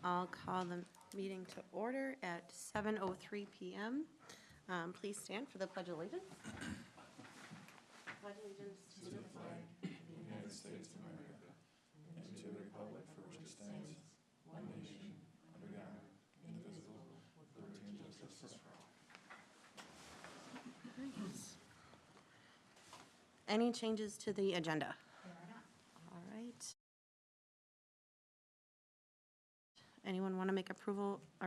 I'll call the meeting to order at 7:03 PM. Please stand for the Pledge of Allegiance. Pledge allegiance to the flag of the United States of America and to the republic for which it stands, one nation, under God, indivisible, with liberty and justice for all. Any changes to the agenda? There are not. All right. Anyone want to make a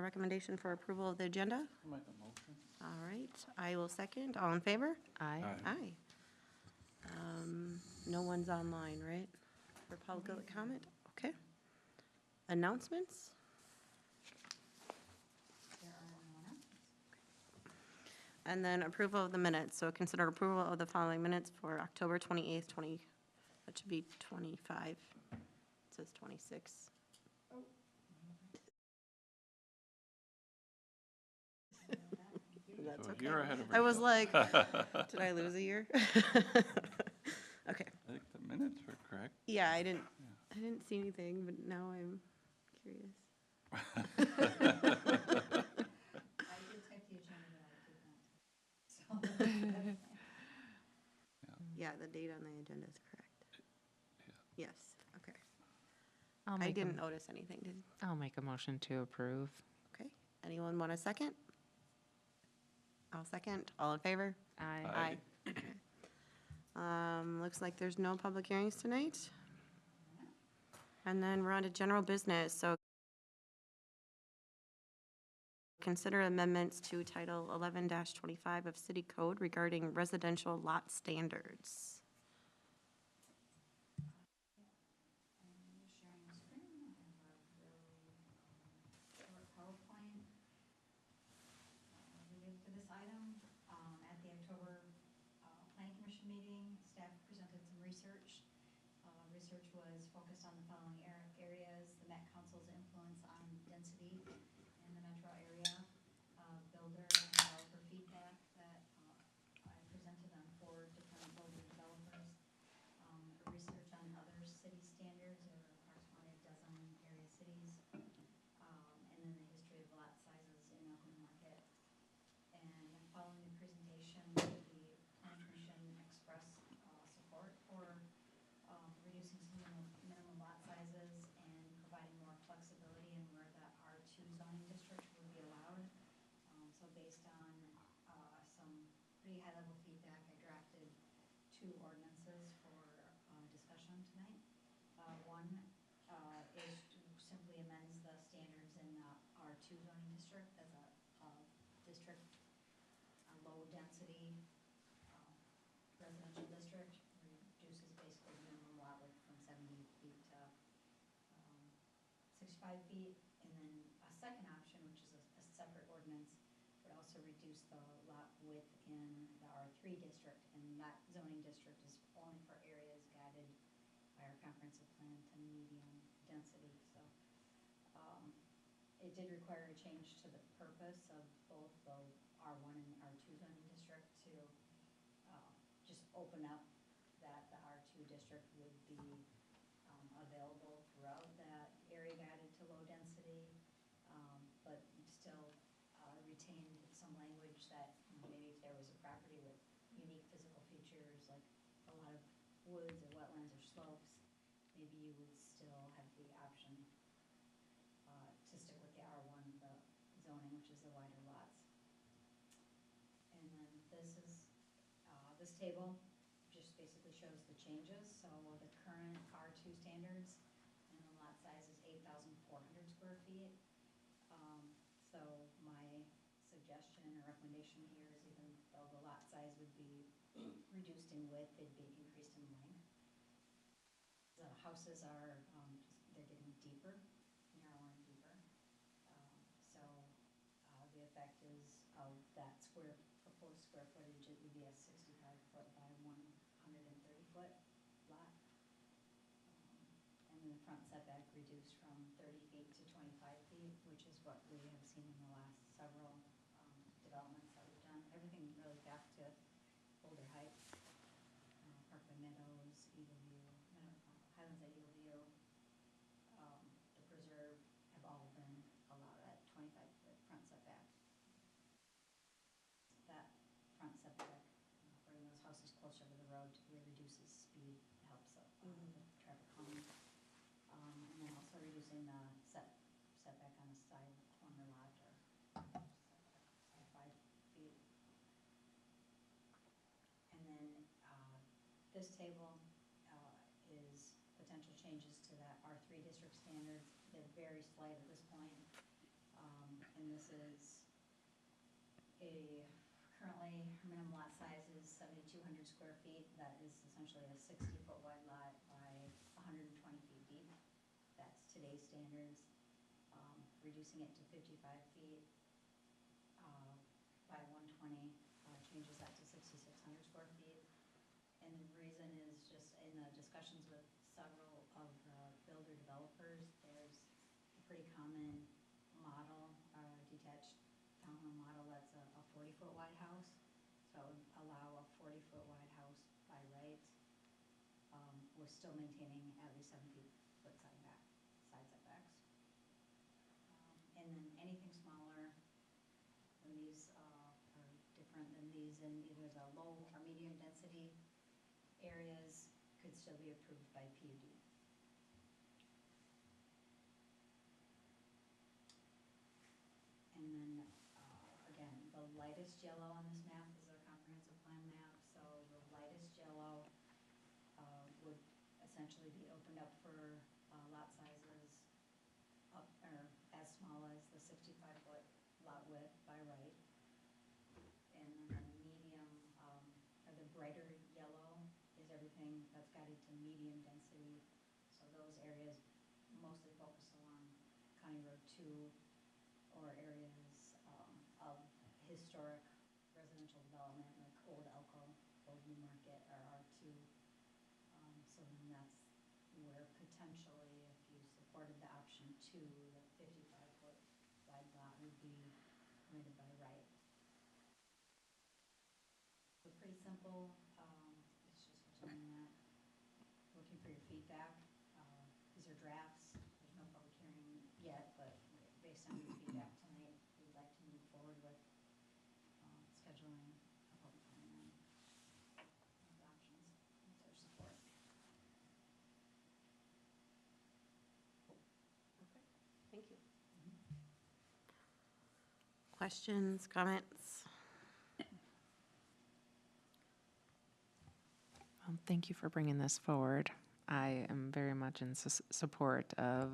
recommendation for approval of the agenda? I'll make a motion. All right, I will second. All in favor? Aye. Aye. No one's online, right? For public comment? Okay. Announcements? There are no announcements. And then approval of the minutes. So consider approval of the following minutes for October 28th, that should be 25. It says 26. That's So okay. you're ahead of I was yourself. like, did I lose a year? Okay. I think the minutes were correct. Yeah, I didn't see anything, but now I'm curious. I did type the agenda, but I did not. So. Yeah, the date on the agenda is correct. Yeah. Yes, okay. I'll I make didn't notice anything. I'll make a motion to approve. Okay, anyone want a second? I'll second. All in favor? Aye. Aye. Okay. Looks like there's no public hearings tonight. And then we're on to general business, so consider amendments to Title 11-25 of City Code regarding residential lot standards. Sharing the screen, I have a really short PowerPoint related to this item. At the October Planning Commission meeting, staff presented some research. Research was focused on the following areas: the Met Council's influence on density in the metro area, builder and developer feedback that I presented on 4 different builder developers, research on other city standards, there were approximately a dozen area cities, and then the history of lot sizes in Elko Market. And following the presentation, the Planning Commission expressed support for reducing some minimum lot sizes and providing more flexibility in where the R2 zoning district would be allowed. So based on some pretty high-level feedback, I drafted 2 ordinances for discussion tonight. One is to simply amends the standards in the R2 zoning district as a district, a low-density residential district, reduces basically the minimum lot width from 70 feet to 65 feet. And then a second option, which is a separate ordinance, would also reduce the lot width in the R3 district, and that zoning district is only for areas guided by our comprehensive plan to medium density. So it did require a change to the purpose of both the R1 and R2 zoning district to just open up that the R2 district would be available throughout that area guided to low density, but still retained some language that maybe if there was a property with unique physical features like a lot of woods or wetlands or slopes, maybe you would still have the option to stick with the R1, the zoning, which is the wider lots. And then this table just basically shows the changes. So the current R2 standards, minimum lot size is 8,400 square feet. So my suggestion or recommendation here is, even though the lot size would be reduced in width, it'd be increased in length. The houses are they're getting deeper, narrower and deeper. So the effect is of that proposed square footage, it would be a 65-foot by 130-foot lot. And then the front setback reduced from 30 feet to 25 feet, which is what we have seen in the last several developments that we've done. Everything really back to Boulder Heights, Parkway Meadows, Highlands at Eagle View, the Preserve have all been reducing the setback on the side corner lot or setback by 5 feet. And then, this table, is potential changes to that R3 district standards. They're very slight at this point. And this is currently, her minimum lot size is 7,200 square feet. That is essentially a 60-foot wide lot by 120 feet deep. That's today's standards. Reducing it to 55 feet by 120 changes that to 6,600 square feet. And the reason is just in the discussions with several of the builder developers, there's a pretty common model, detached townhome model that's a 40-foot wide house. So it would allow a 40-foot wide house by right, with still maintaining at least 7 feet side setbacks. And then anything smaller than these are different than these in either the low or medium density areas could still be approved by PUD. And then, again, the lightest yellow on this map is our comprehensive plan map. So the lightest yellow would essentially be opened up for lot sizes up or as small as the 65-foot lot width by right. And then the medium, or the brighter yellow is everything that's guided to medium density. So those areas mostly focus along County Road 2 or areas of historic residential development like Old Elko, Old New Market, or R2. So then that's where potentially, if you supported the option 2, the 55-foot wide lot would be permitted by right. So pretty simple. It's just determining that. Looking for your feedback. These are drafts. There's no public hearing yet, but based on your feedback tonight, we'd like to move forward with scheduling a public hearing on adoptions with their support. Thank you. Questions, comments? Thank you for bringing this forward. I am very much in support of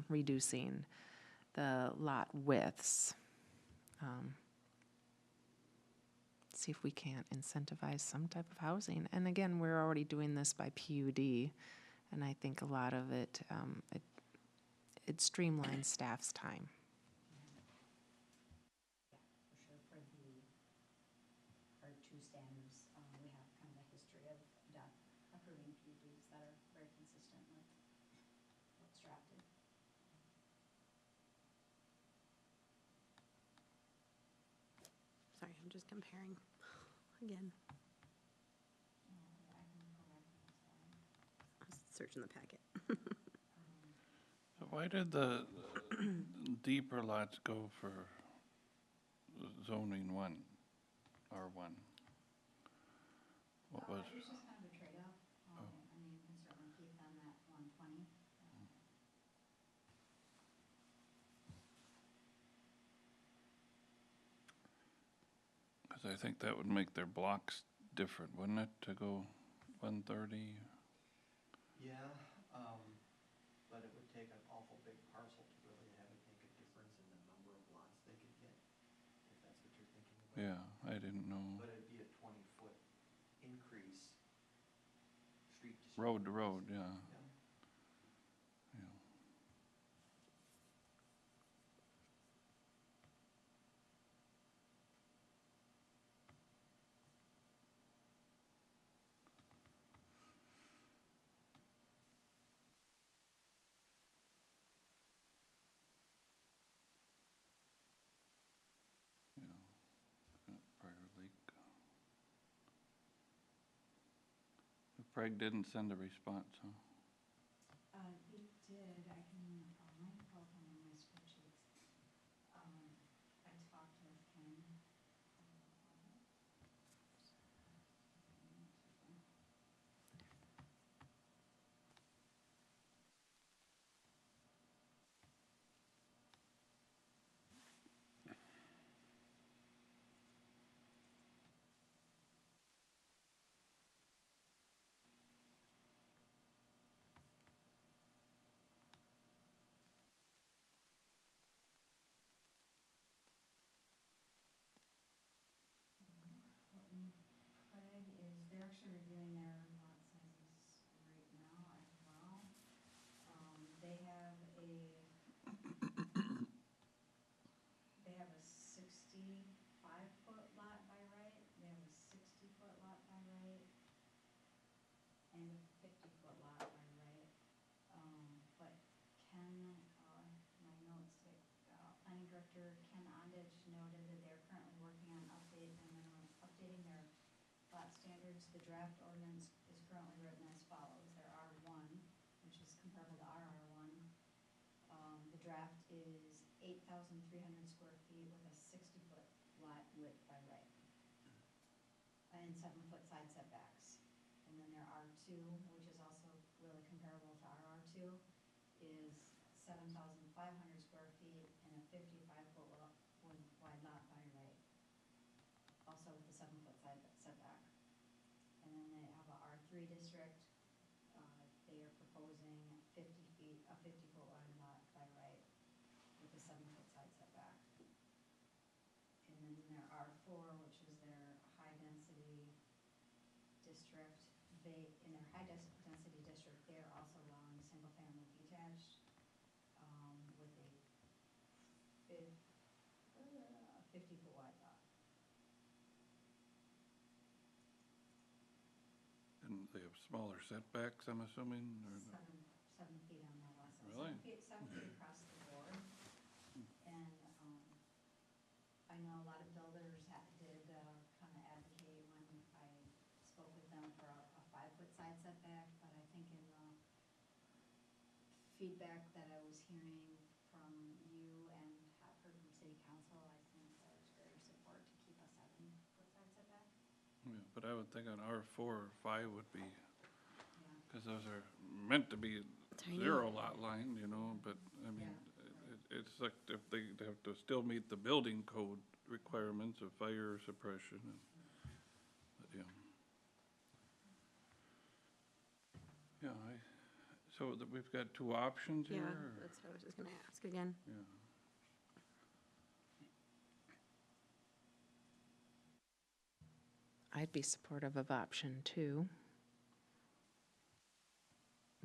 reducing the lot widths. See if we can't incentivize some type of housing. And again, we're already doing this by PUD, and I think a lot of it, it streamlines staff's time. For sure, for the R2 standards, we have kind of a history of approving PUDs that are very consistent with what's drafted. Sorry, I'm just comparing again. I can go back to this slide. I was searching the packet. So why did the deeper lots go for zoning 1, R1? What was, It was just kind of a trade-off. I mean, you can certainly keep them at 120. because I think that would make their blocks different, wouldn't it, to go 130? Yeah, but it would take an awful big parcel to really have it make a difference in the number of lots they could get, if that's what you're thinking about. Yeah, I didn't know. But it'd be a 20-foot increase, street to street. Road to road, yeah. Yeah. Yeah. Prior Lake. Craig didn't send a response, huh? He did. I can, I might pull up one of my spreadsheets. I talked with Ken. actually reviewing their lot sizes right now as well. They have a 65-foot lot by right, they have a 60-foot lot by right, and a 50-foot lot by right. But Ken, my notes, planning director Ken Ondich noted that they're currently working on updating their lot standards. The draft ordinance is currently written as follows. Their R1, which is comparable to our R1. The draft is 8,300 square feet with a 60-foot lot width by right. And 7-foot side setbacks. And then their R2, which is also really comparable to our R2, is 7,500 square feet and a 55-foot wide lot by right. Also with a 7-foot side setback. And then they have a R3 district. They are proposing 50-foot wide lot by right with a 7-foot side setback. And then their R4, which is their high density district, in their high density district, they are also allowing single family detached, with a 50-foot wide lot. And they have smaller setbacks, I'm assuming, or no? 7 feet on that also. Really? 7 feet across the board. And, I know a lot of builders did kind of advocate when I spoke with them for a 5-foot side setback, but I think in the feedback that I was hearing from you and have heard from city council, I think there's greater support to keep a 7-foot side setback. Yeah, but I would think on R4 or 5 would be, Yeah. because those are meant to be Tiny. zero lot line, you know, but, I mean, it's like if they have to still meet the building code requirements of fire suppression and, but, yeah. Yeah, so we've got two options here? Yeah, or- that's what I was just gonna ask again. Yeah. I'd be supportive of option 2.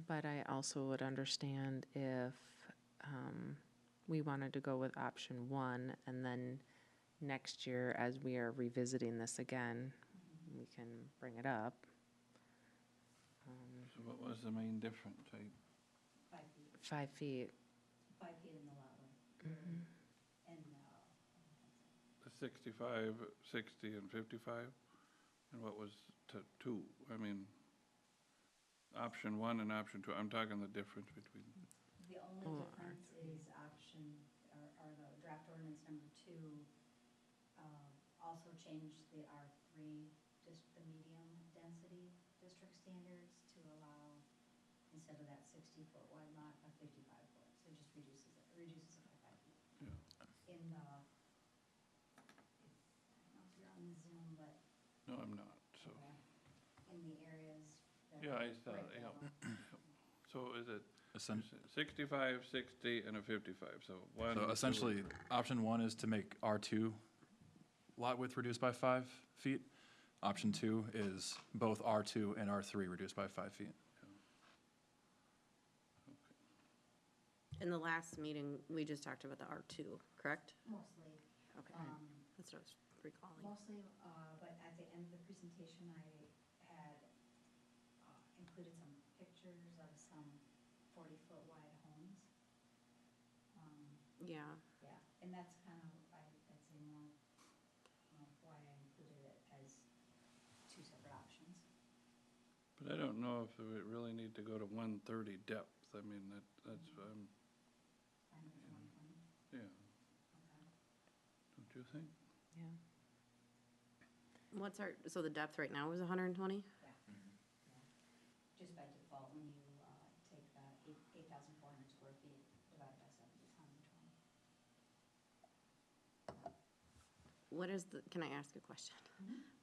But I also would understand if we wanted to go with option 1, and then next year, as we are revisiting this again, we can bring it up. So what was the main difference? 5 feet. 5 feet. 5 feet in the lot width. Mhm. And, The 65, 60, and 55? And what was two? I mean, option 1 and option 2, I'm talking the difference between, the only Oh, difference is or the draft ordinance number 2, also changed the R3, the medium density district standards to allow, instead of that 60-foot wide lot, a 55-foot, so it just reduces it by 5 feet. yeah. In the, I don't know if you're on Zoom, but No, I'm not, so. in the areas that Yeah, are I saw right it, yeah. below. So is it Essen- 65, 60, and a 55? So one. So two, essentially, option 1 is to make R2 lot width reduced by 5 feet. Option 2 is both R2 and R3 reduced by 5 feet. In the last meeting, we just talked about the R2, correct? Mostly, Okay, that's what I was recalling. mostly, but at the end of the presentation, I had included some pictures of some 40-foot wide homes. Yeah, Yeah, and that's kind of, I'd say more, why I included it as 2 separate options. But I don't know if we really need to go to 130 depth. I mean, that's, Fine with the 120, yeah, okay. don't you think? Yeah. what's so the depth right now is 120? Yeah. Just by default, when you take that 8,400 square feet divided by 7, it's 120. What is can I ask a question?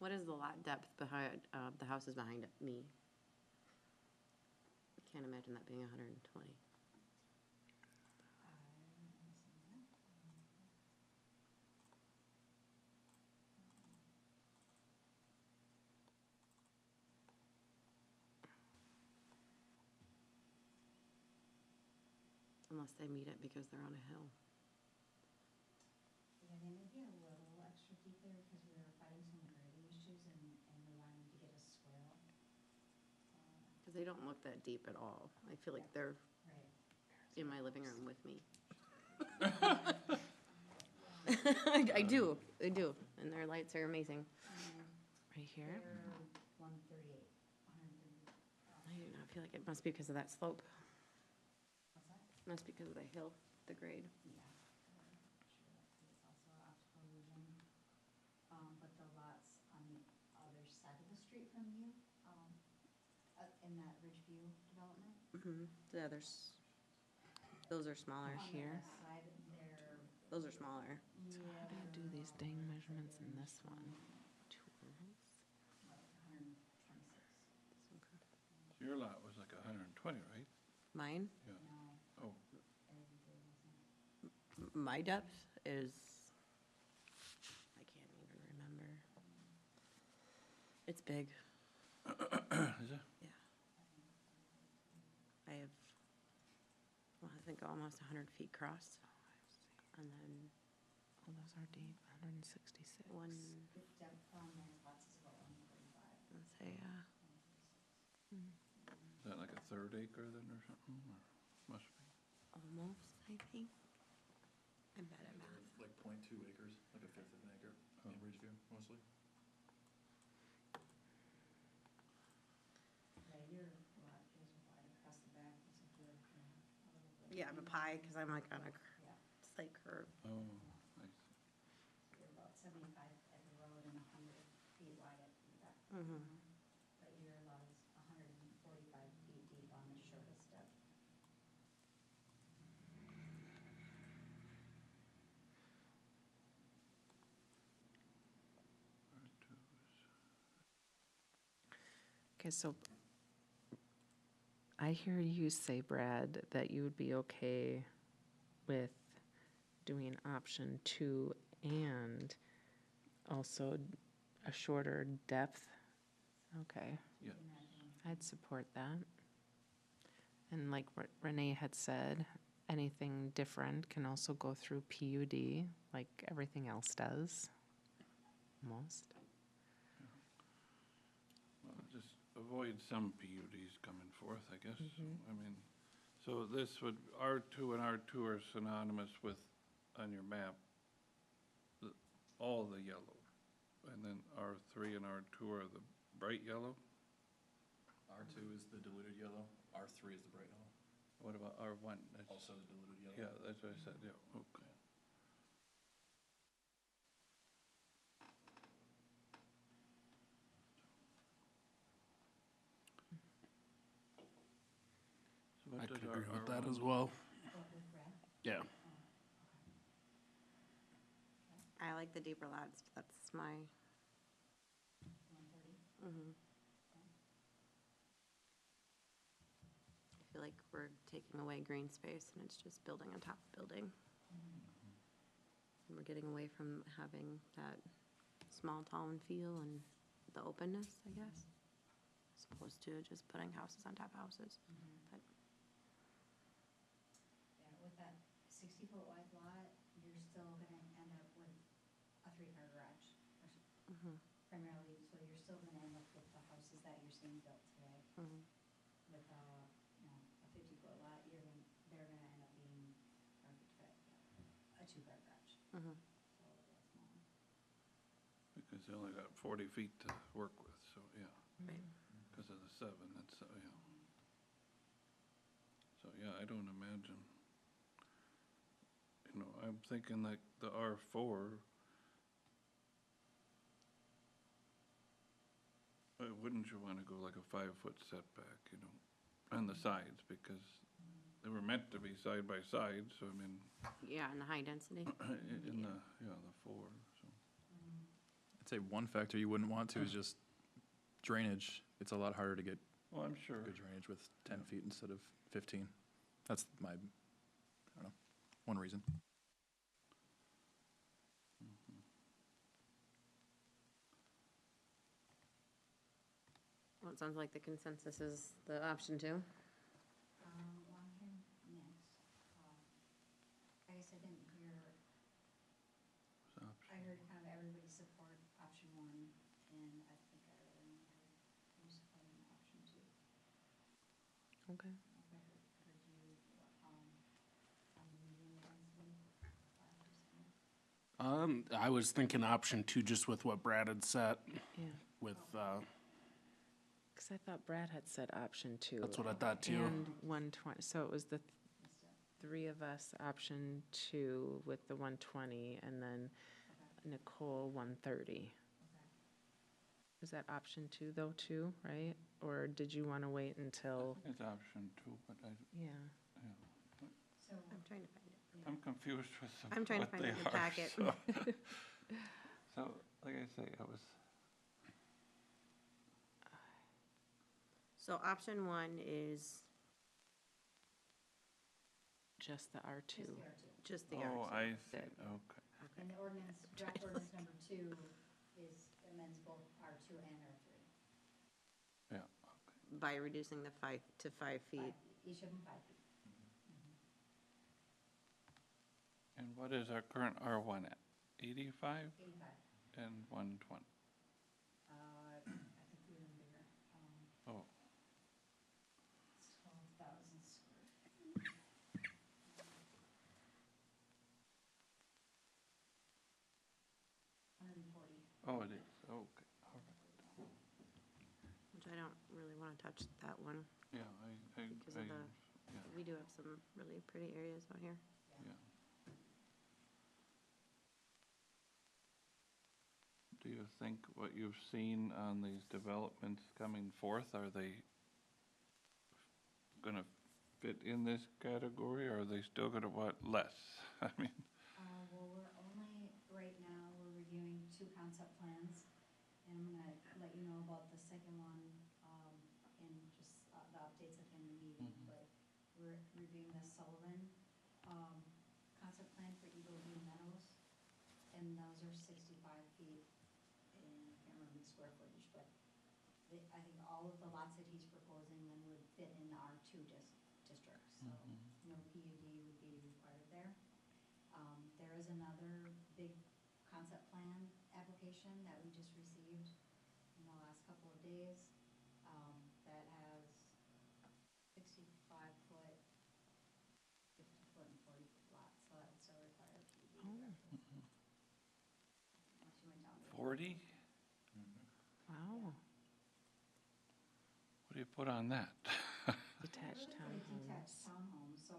What is the lot depth behind, the houses behind me? I can't imagine that being 120. Unless they meet it because they're on a hill. Yeah, they may be a little extra deep there because we were fighting some grading issues and we wanted to get a swale. Because they don't look that deep at all. I feel like they're Right. in my living room with me. I do, and their lights are amazing. Right here? They're 138, 130. I do not feel like it must be because of that slope. What's that? Must be because of the hill, the grade. Yeah. Sure, it's also optical illusion. But the lots on the other side of the street from you, in that Ridgeview development. Yeah, those are smaller. On the Here? west side, they're. Those are smaller. So how do you do these dang measurements in this one? Like 126. Your lot was like 120, right? Mine, Yeah. No, Oh, everything wasn't. my depth is, I can't even remember. It's big. is it? Yeah. I have, well, I think almost 100 feet cross. And then Oh, those are deep, 166. one, The depth on their lots is about 145. let's say, Is that like a third acre then or something, or must be? almost, I think. I'm bad at math. Like 0.2 acres, like a fifth of an acre in Ridgeview mostly. Yeah, your lot is wide across the back, it's a good, a little bit. Yeah, I'm a pie, because I'm like on a Yeah, slight curve. Oh, I see. so you're about 75 at the road and 100 feet wide at the back. Mhm. But your lot is 145 feet deep on the shortest depth. Okay, so I hear you say, Brad, that you would be okay with doing option 2 and also a shorter depth. Okay, Yeah. I'd support that. And like Renee had said, anything different can also go through PUD, like everything else does, almost. Well, just avoid some PUDs coming forth, I guess. I mean, so this would, R2 and R2 are synonymous with, on your map, all the yellow. And then R3 and R2 are the bright yellow? R2 is the diluted yellow, R3 is the bright yellow. What about R1? That's- Also the diluted yellow. Yeah, that's what I said, yeah, okay. So what I does could our agree with that R1 as well. What with Brad? Yeah. I like the deeper lots, that's my, 130? I feel like we're taking away green space and it's just building on top of building. And we're getting away from having that small town feel and the openness, I guess, as opposed to just putting houses on top of houses. But Yeah, with that 60-foot wide lot, you're still gonna end up with a 3-car garage. Primarily, so you're still gonna end up with the houses that you're seeing built today. With a 50-foot lot, they're gonna end up being, or 55, yeah, a 2-car garage. So a little smaller. Because they only got 40 feet to work with, so, yeah. Right. Because of the 7, that's, yeah. So, yeah, I don't imagine, I'm thinking like the R4, wouldn't you want to go like a 5-foot setback, on the sides, because they were meant to be side by side, so I mean, yeah, and the high density. in the 4, so. I'd say one factor you wouldn't want to is just drainage. It's a lot harder to get Well, I'm sure. good drainage with 10 feet instead of 15. That's my, I don't know, one reason. Well, it sounds like the consensus is the option 2. On here, next, guess I didn't hear, I heard kind of everybody support option one, and I think I only heard you supporting option two. Okay. I don't know if I heard you, on the medium density, 5%. I was thinking option two, just with what Brad had said, Yeah, with, because I thought Brad had said option two. that's what I thought too. And 120, so it was the three of us, option two with the 120, and then Okay, Nicole 130. okay. Was that option two though, too, right? Or did you want to wait until, It's option two, but yeah, So, I'm trying to find it. yeah. I'm confused with I'm trying to what find they it in the are, packet. so- So, like I say, I was, So option one is just the R2? Just the R2. just the oh, R2. I see, That- okay. And the ordinance, draft ordinance number 2 is amends both R2 and R3. Yeah, okay. By reducing the 5 to 5 feet. Each of them 5 feet. And what is our current R1 at? 85 85. and 120? I think we were bigger. Oh, It's 12,000 square feet. 140. oh, it is, okay, all right. Which I don't really want to touch that one. Yeah, Because of the- yeah, We do have some really pretty areas out here. yeah. Do you think what you've seen on these developments coming forth, are they gonna fit in this category, or are they still gonna want less? I mean, Well, we're only, right now, we're reviewing 2 concept plans, and I'm gonna let you know about the second one, and just the updates at the end of the meeting, Mhm. but we're reviewing the Sullivan, concept plan for Eagle View Meadows, and those are 65 feet, and I can't remember the square footage, but I think all of the lots that he's proposing then would fit in the R2 district, so Mhm. no PUD would be required there. There is another big concept plan application that we just received in the last couple of days, that has 65-foot, 50-foot, and 40-foot lots, so that would still require a PUD. Oh. Unless you went down to 40? Wow, What do you put on that? detached They're really pretty detached townhomes. townhomes, so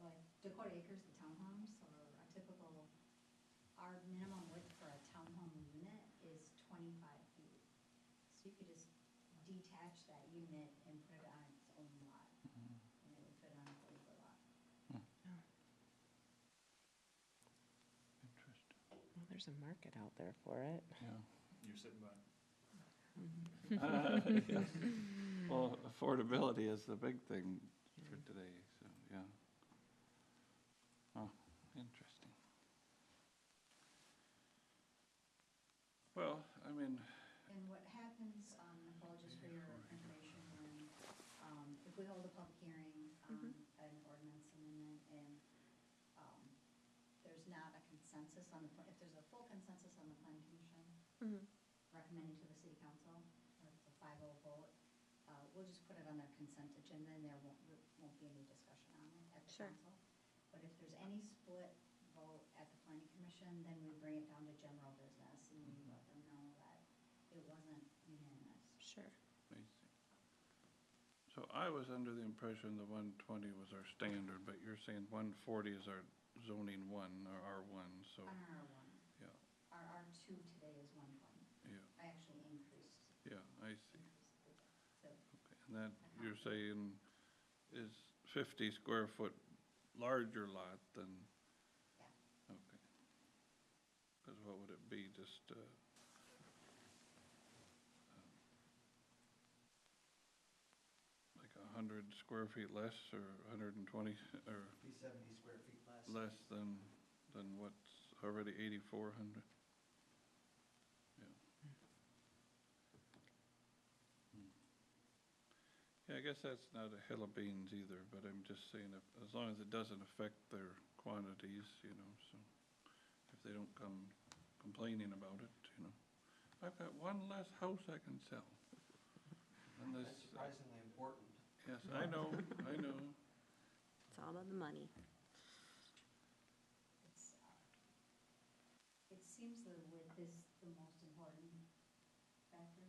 like Dakota Acres, the townhomes, so a typical, our minimum width for a townhome unit is 25 feet. So you could just detach that unit and put it on its own lot, and it would fit on a 40-foot lot. Interesting, Well, there's a market out there for it. yeah. You're sitting by. Yes. Well, affordability is the big thing for today, so, yeah. Oh, interesting. Well, I mean, And what happens, Nicole, just for your information, when, if we hold a public hearing on an ordinance amendment and, there's not a consensus on the, if there's a full consensus on the planning commission recommending to the city council, or it's a 5-0 vote, we'll just put it on their consent agenda, and there won't be any discussion on it at the Sure. council. But if there's any split vote at the planning commission, then we bring it down to general business, and we let them know that it wasn't unanimous. Sure. I see. So I was under the impression the 120 was our standard, but you're saying 140 is our zoning one, or R1, so, On our R1, yeah, our R2 today is 120. yeah, I actually increased yeah, I see. the Okay, and that, you're saying, is 50 square foot larger lot than? Yeah. Okay. Because what would it be, just, like 100 square feet less, or 120, or Be 70 square feet less. less than what's already 8,400? Yeah. Yeah, I guess that's not a hill of beans either, but I'm just saying, if, as long as it doesn't affect their quantities, you know, so if they don't come complaining about it, you know. I've got one less house I can sell. And this, That's surprisingly important. yes, I know, I know. It's all about the money. It's, it seems the width is the most important factor.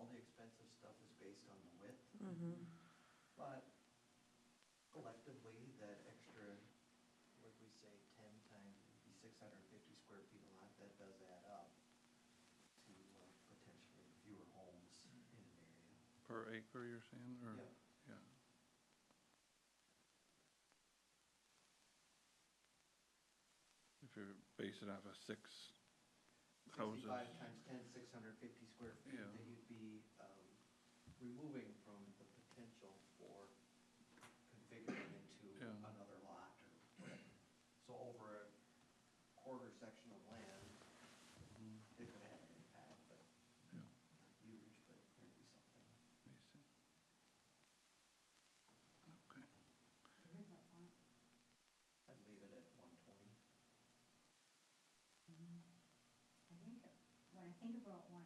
All the expensive stuff is based on the width, Mm-hmm. but collectively, that extra, what we say, 10 times, it'd be 650 square feet a lot, that does add up to potentially fewer homes in an area. Per acre, you're saying, or? Yep. Yeah. If you're basing off of 6 houses. 65 times 10, 650 square feet, Yeah. that you'd be removing from the potential for configuring into Yeah. another lot or whatever. So over a quarter section of land, Mhm. it could have an impact, but Yeah. not huge, but there'd be something. I see. Okay. Where's that one? I'd leave it at 120. I think, when I think about one,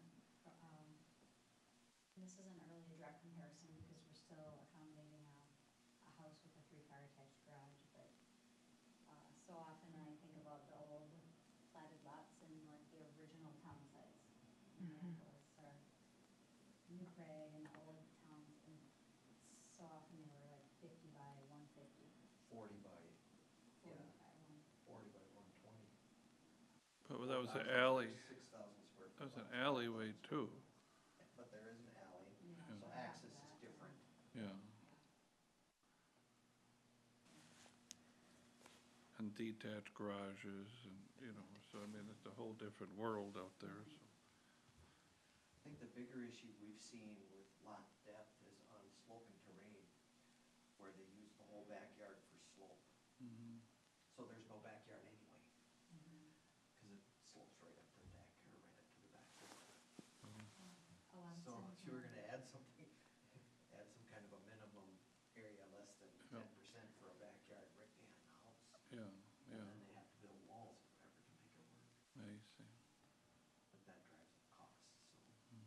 and this isn't really a direct comparison because we're still accommodating a house with a 3-car attached garage, but, so often I think about the old platted lots in like the original town sites. Minneapolis or New Prague and the old towns, and so often they were like 50 by 150, 40 by, 40 Yeah. by 1. 40 by 120. But that was an 4,000 alley, 6,000 square that foot was an lot, alleyway 12,000 too. square foot. But there is an alley, Yeah, so half access is that, different. Yeah. And detached garages and, you know, so I mean, it's a whole different world out there, so. I think the bigger issue we've seen with lot depth is on sloping terrain, where they use the whole backyard for slope. Mhm. So there's no backyard anyway, Mhm. because it slopes right up to the back, or right up to the back. A lot of So times if you were now- gonna add something, add some kind of a minimum area less than Yeah. 10% for a backyard right behind the house. Yeah, And yeah, then they have to build walls or whatever to make it work, I see. but that drives up costs, so. Mm.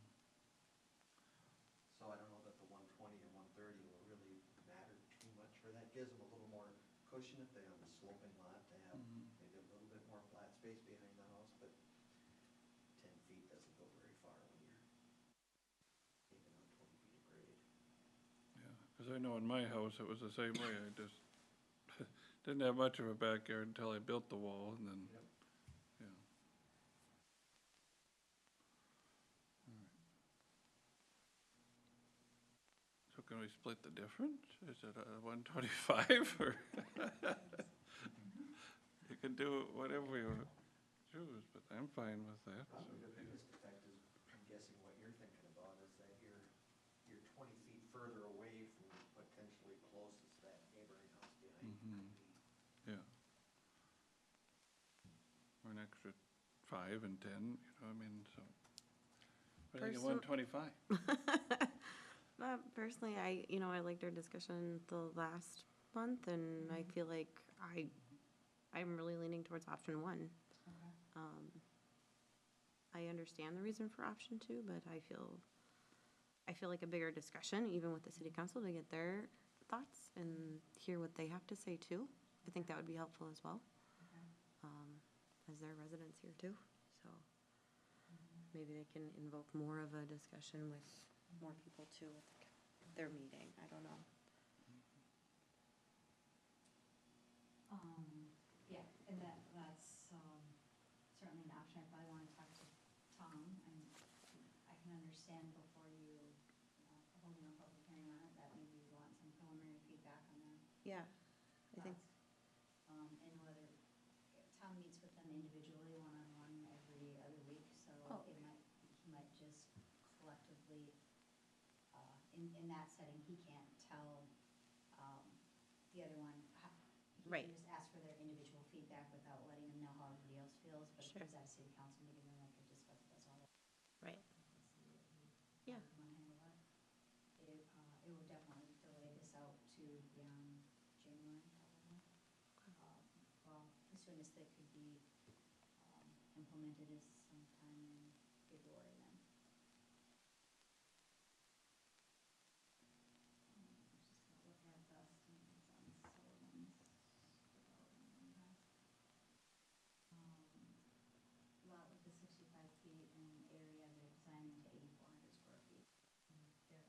So I don't know that the 120 or 130 will really matter too much for that. Gives them a little more cushion if they on a sloping lot, they have Mhm. maybe a little bit more flat space behind the house, but 10 feet doesn't go very far when you're taking on 20 feet of grade. Yeah, because I know in my house, it was the same way. I just didn't have much of a backyard until I built the wall, and then, Yep. yeah. All right. So can we split the difference? Is it a 125, or? You can do whatever you choose, but I'm fine with that. so. Probably the biggest effect is, I'm guessing what you're thinking about is that you're 20 feet further away from the potentially closest that neighboring house behind you Mhm. could be. Yeah. Or an extra 5 and 10, you know, I mean, so. But I think Person- 125. Personally, I liked our discussion the last month, and I feel like I'm really leaning towards option 1. Okay. I understand the reason for option 2, but I feel like a bigger discussion, even with the city council, to get their thoughts and hear what they have to say too. I think that would be helpful as well, Okay. as they're residents here too, so maybe they can invoke more of a discussion with more people too with their meeting, I don't know. Yeah, and that's certainly an option. I probably want to talk to Tom, and I can understand before you holding a public hearing on it, that maybe you want some preliminary feedback on their Yeah, I think, thoughts. And whether, Tom meets with them individually, one-on-one every other week, so Oh. he might just collectively, in that setting, he can't tell the other one, he Right. can just ask for their individual feedback without letting them know how everybody else feels, but if Sure. he's at a city council meeting, then they could discuss this all. right, And see what he- Yeah. how he wanna handle it. It would definitely delay this out to beyond January, probably. From soonest that could be implemented is sometime in February then. Just gonna look at the estimates on Sullivan's development we have. Lot with the 65 feet in area, they're designing to 8,400 square feet.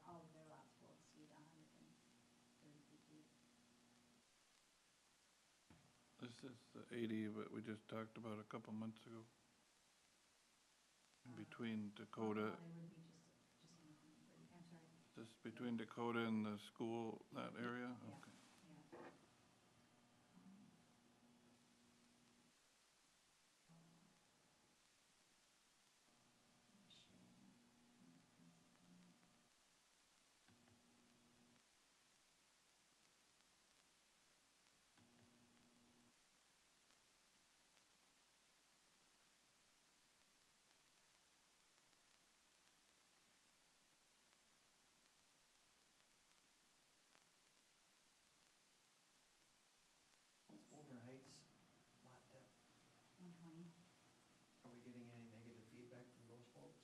All of their lots will exceed 130 feet deep. This is the 80 that we just talked about a couple months ago. Between Dakota, They would be just under 130, I'm sorry. this between Dakota and the school, that area? Yeah. Okay. Yeah. What's Boulder Heights lot depth? 120. Are we getting any negative feedback from those folks?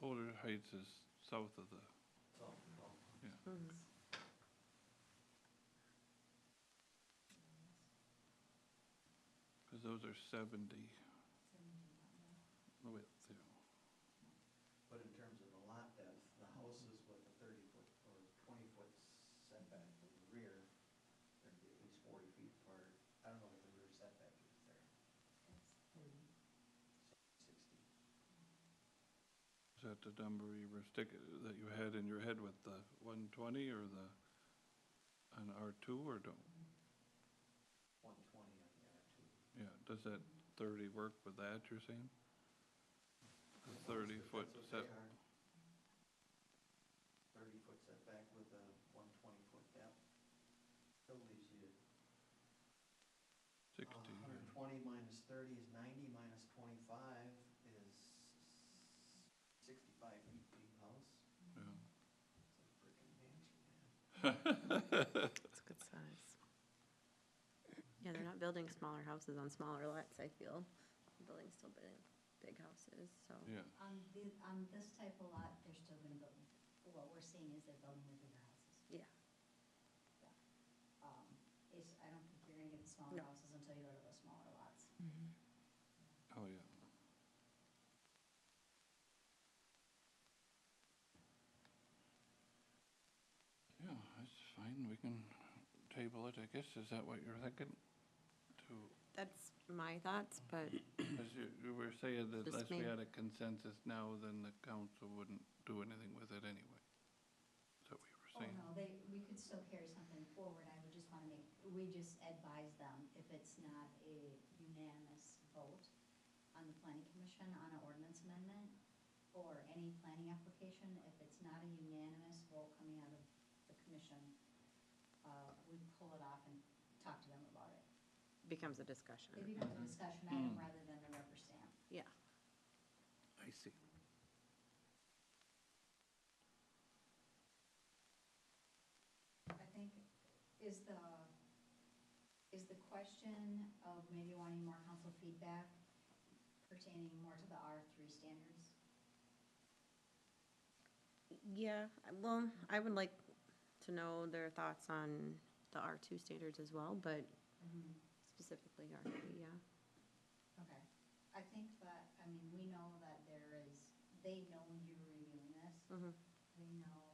Boulder Heights is south of the, Oh, oh. yeah. Mhm. Because those are 70 width, yeah. But in terms of the lot depth, the houses with a 30-foot or 20-foot setback from the rear, they're gonna be at least 40 feet apart. I don't know what the rear setback is there, It's 30. so 60. Is that the number you were that you had in your head with the 120 or the, on R2 or don't? 120 on the R2. Yeah, does that 30 work with that, you're saying? The 30-foot That's what set, they are. 30-foot setback with a 120-foot depth. Still leaves you 60. yeah. 120 minus 30 is 90, minus 25 is 65 feet deep house. Yeah. It's a frickin' mansion, man. It's a good size. Yeah, they're not building smaller houses on smaller lots, I feel. They're building still big houses, so. Yeah, On this type of lot, they're still gonna build, what we're seeing is they're building the bigger houses. Yeah. I don't think you're gonna get the smaller No. houses until you go to those smaller lots. oh, yeah. Yeah, that's fine, we can table it, I guess, is that what you're thinking? To, That's my thoughts, but as you were saying that Just unless we me. had a consensus now, then the council wouldn't do anything with it anyway. Is that what you were Oh, saying? no, we could still carry something forward, I would just wanna we just advise them, if it's not a unanimous vote on the planning commission on an ordinance amendment, or any planning application, if it's not a unanimous vote coming out of the commission, we pull it off and talk to them about it. becomes a discussion. It becomes a discussion item rather than a rubber stamp. Yeah. I see. I think, is the question of maybe wanting more council feedback pertaining more to the R3 standards? Yeah, well, I would like to know their thoughts on the R2 standards as well, but specifically R3, yeah. Okay. I think that, I mean, we know that they know you're reviewing this. Mhm. They know,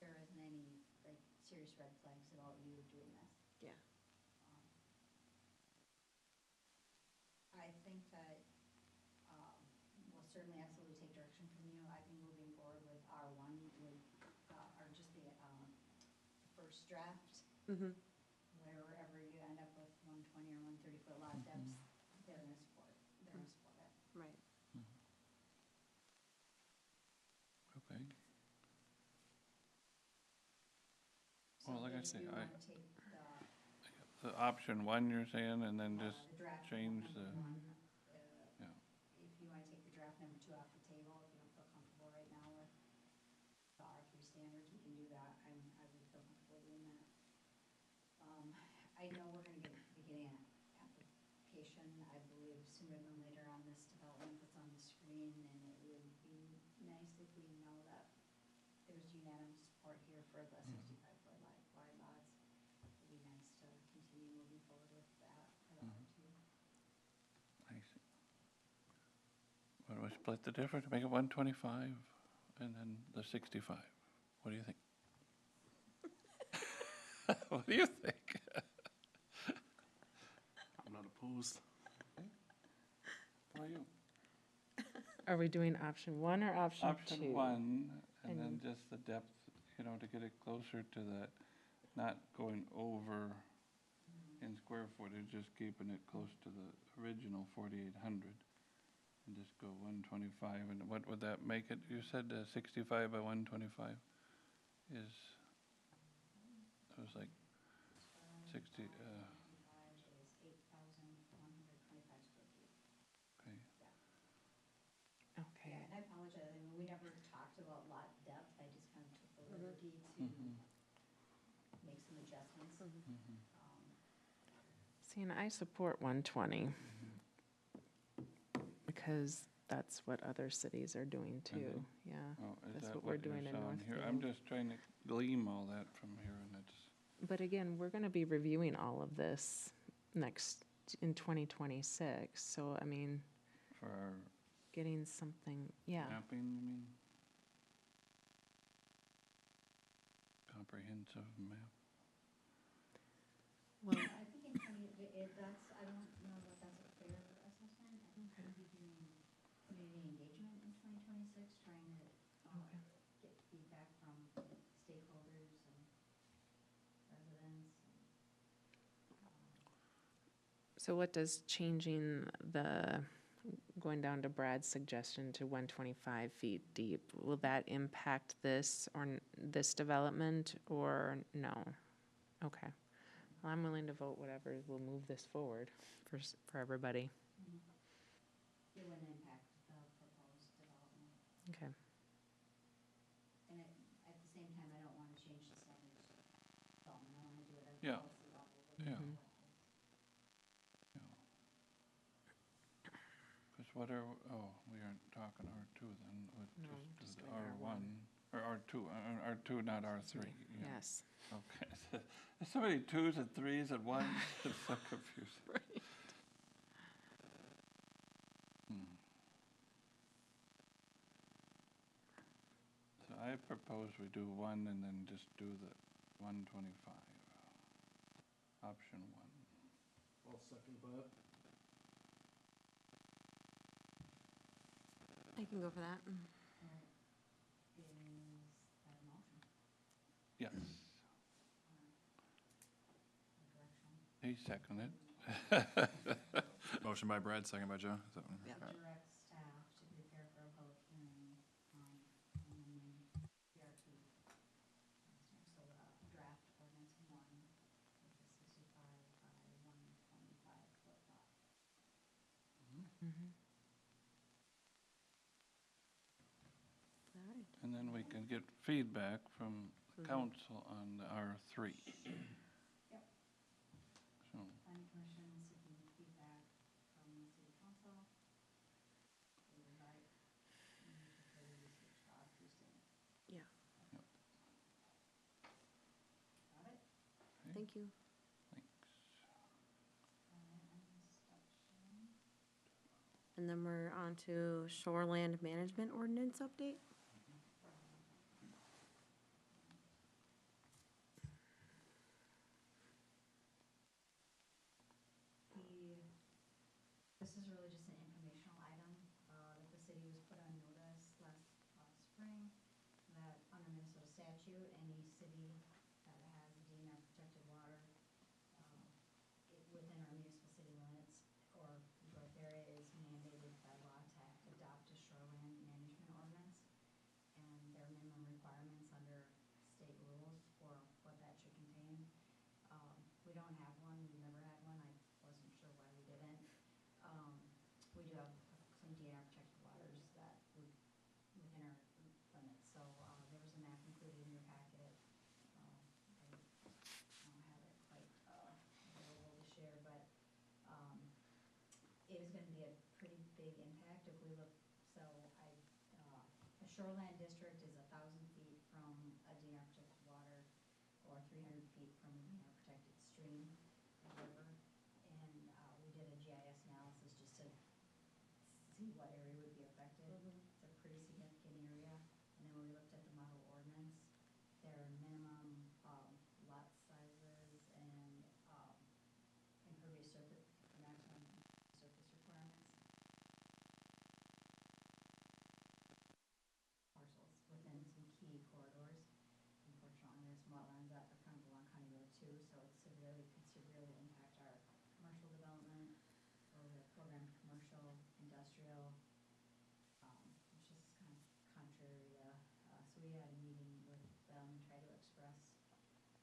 there isn't any, like, serious red flags about you doing this. Yeah. I think that, we'll certainly absolutely take direction from you. I think moving forward with R1 would, or just the first draft, Mhm. wherever you end up with 120 or 130-foot lot depths, they're gonna support it. They're gonna support it. Right. Okay. So Well, like I if say, you I- wanna take The option 1 you're saying, and then just the draft change number the, one, yeah. if you wanna take the draft number 2 off the table, if you don't feel comfortable right now with the R3 standards, we can do that. I would feel comfortable doing I know we're gonna be getting an application, I believe sooner than later on this development that's on the screen, and it would be nice if we know that there's unanimous support here for the 65-foot wide lots. It'd be nice to continue moving forward with that for the R2. I see. Why do we split the difference, make it 125 and then the 65? What do you think? What do you think? I'm not opposed. How are you? Are we doing option one or option two? Option one, and then And- just the depth, to get it closer to that, not going over in square footage, just keeping it close to the original 4,800. And just go 125, and what would that make it? You said 65 by 125 is, it was like 60, 55 is 8,125 square feet. okay. Okay. Yeah, and I apologize, I mean, we never talked about lot depth, I just kind of took the liberty to make some adjustments. See, and I support 120 because that's what other cities are doing too. Yeah. Oh, is That's that what we're you're doing in showing here? I'm Northfield. just trying to glean all that from here, and it's, But again, we're going to be reviewing all of this next in 2026. So, I mean, for our getting something, yeah. mapping, you mean? Comprehensive map. Well, I think in 20, that's, I don't know if that's a fair assessment. I think we'll be doing community engagement in 2026, trying to get feedback from stakeholders and residents. so what does changing going down to Brad's suggestion to 125 feet deep, will that impact this or this development or no? Okay. Well, I'm willing to vote whatever will move this forward for everybody. It wouldn't impact the proposed development. Okay. And at the same time, I don't want to change the standards development. I want to do it at a Yeah. policy level. with Yeah. the Mhm. Because what are, we aren't talking R2 then, No, just just do doing R1, or R2, R2, not R3. yeah. Yes. Okay. There's so many twos and threes at once, it's so confusing. Right. So I propose we do one and then just do the 125. Option one. I'll second that. I can go for that. Is that a motion Yes, or direction? he seconded. Motion by Brad, second by Joe. Is that one? Yeah. Direct staff to prepare for a public hearing on amending PR2. So draft ordinance 1 with the 65 by 125 foot lot. Mhm. All right. And then we can get feedback from council on the R3. Yep. So, Planning commission seeking feedback from the city council. They would like me to prepare the usage R2 statement. Yeah, Got it? thank you. thanks. Inspection. And then we're on to shoreland management ordinance update. This is really just an informational item, that the city was put on notice last spring, that under Minnesota statute, any city that has DNR protected water, within our municipal city limits or growth area is mandated by law to adopt a shoreland management ordinance. And there are minimum requirements under state rules for what that should contain. We don't have one, we've never had one, I wasn't sure why we didn't. We do have some DNR protected waters that would, within our limits, so, there was a map included in your packet, big impact if we look, so a shoreland district is 1,000 feet from a DNR protected water or 300 feet from a DNR protected stream or river. And we did a GIS analysis just to see what area would be affected. It's a pretty significant area. And then when we looked at the model ordinance, there are minimum lot sizes and impervious surface, maximum surface requirements. Parcels within some key corridors. Unfortunately, there's some wetlands that are kind of along County Road too, so it could severely impact our commercial development or the programmed commercial, industrial, which is kind of contrary to, so we had a meeting with them and tried to express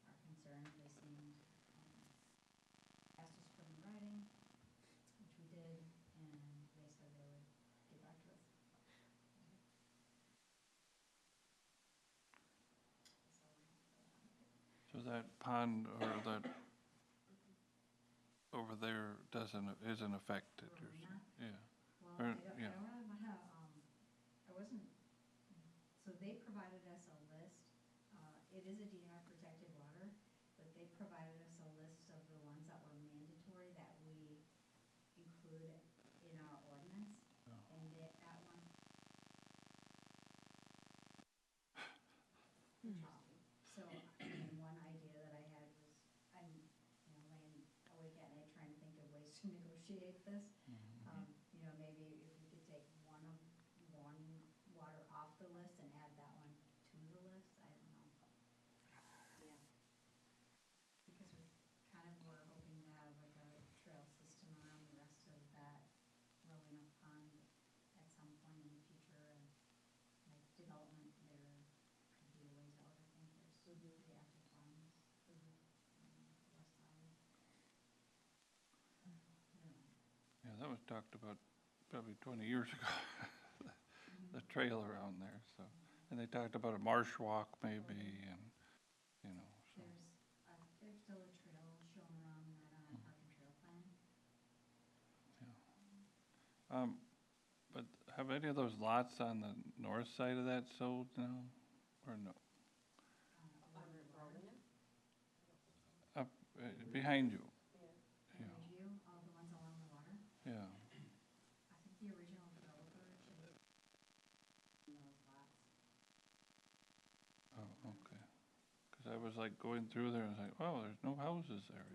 our concerns. They seemed, asked us to put in writing, which we did, and they said they would get back to us. So that pond or that over there isn't affected, you're saying? Yeah. Well, Or- I don't yeah. really wanna, I wasn't, so they provided us a list. It is a DNR protected water, but they provided us a list of the ones that were mandatory that we include in our ordinance. Oh. And that one. So, and one idea that I had was, I'm, laying awake at night trying to think of ways to negotiate this. Maybe if we could take one water off the list and add that one to the list, I don't know. Yeah. Because we're hoping to have like a trail system around the rest of that Rowena Pond at some point in the future, and like development there could be a ways out, I think there's pretty active farms on the west side. Yeah, that was talked about probably 20 years ago, the trail around there, so. And they talked about a marsh walk maybe, and, so. There's still a trail shown around that on our park and trail plan. But have any of those lots on the north side of that sold now, or no? Up, behind you, Behind you, all the ones along the water. yeah. I think the original developer should have those lots. Oh, okay. Because I was like going through there, and I was like, oh, there's no houses there,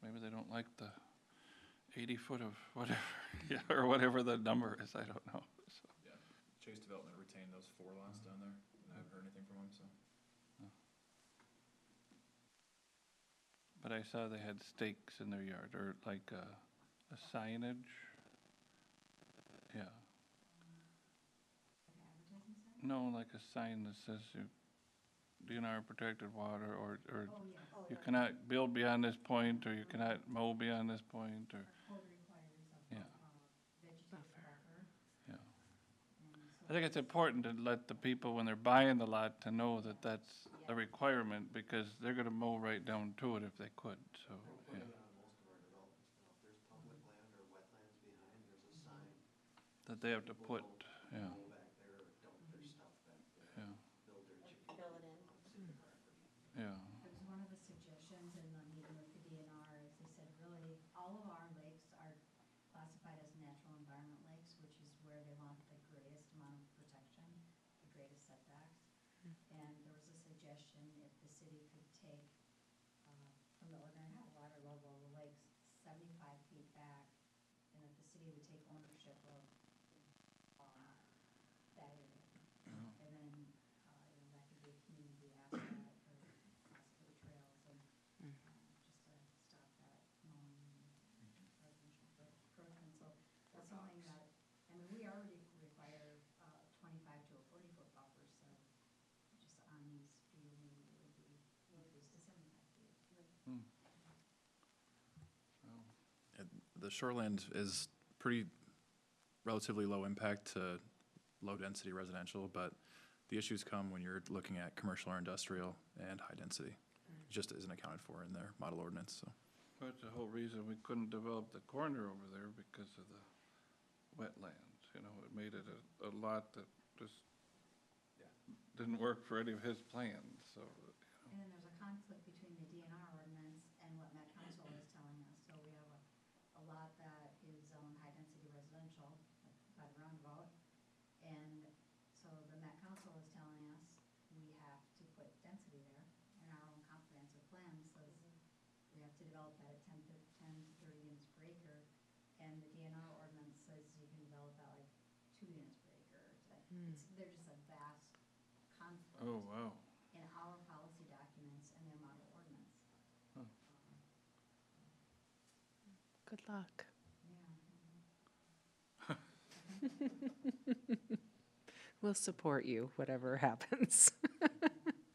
Maybe they don't like the 80 foot of whatever, yeah, or whatever the number is, I don't know, so. Yeah, Chase Development retained those 4 lots down there. I haven't heard anything from them, so. But I saw they had stakes in their yard, or like a signage, yeah. Like an advertising sign? No, like a sign that says you, DNR protected water, or Oh, yeah. you cannot build beyond this point, or you cannot mow beyond this point, or, Our code requires a Yeah. vegetative buffer. yeah. And so I think it's important to let the people, when they're buying the lot, to know that that's a requirement, because they're gonna mow right down to it if they could, so, We're yeah. putting it on most of our developments now. If there's public land or wetlands behind, there's a sign. That they have to People put, don't yeah, Go back there or dump their stuff back there. yeah, Build their chicken Fill coop it in. on city property. yeah. It was one of the suggestions in the meeting with the DNR, is they said really, all of our lakes are classified as natural environment lakes, which is where they want the greatest amount of protection, the greatest setbacks. And there was a suggestion if the city could take, from the ordinary high water level of the lakes, 75 feet back, and that the city would take ownership of that area. And then, that could be a community asset or possibly trails and, just to stop that mowing and residential encroachment. So that's something that, we already require 25 to a 40-foot buffer, so just on these few, maybe it would be increased to 75 feet. The shoreland is pretty relatively low impact to low-density residential, but the issues come when you're looking at commercial or industrial and high density. It just isn't accounted for in their model ordinance, so. That's the whole reason we couldn't develop the corner over there because of the wetlands, you know, it made it a lot that just Yeah. didn't work for any of his plans, so, And then there's a conflict between the DNR ordinance and what Met Council is telling us. So we have a lot that is zoned high-density residential, like by the roundabout. And so the Met Council is telling us we have to put density there, and our own comprehensive plan says we have to develop that at 10 to 30 units per acre. And the DNR ordinance says you can develop that like 2 units per acre. There's just a vast conflict oh, wow. in our policy documents and their model ordinance. Huh. Good luck. Yeah. We'll support you, whatever happens.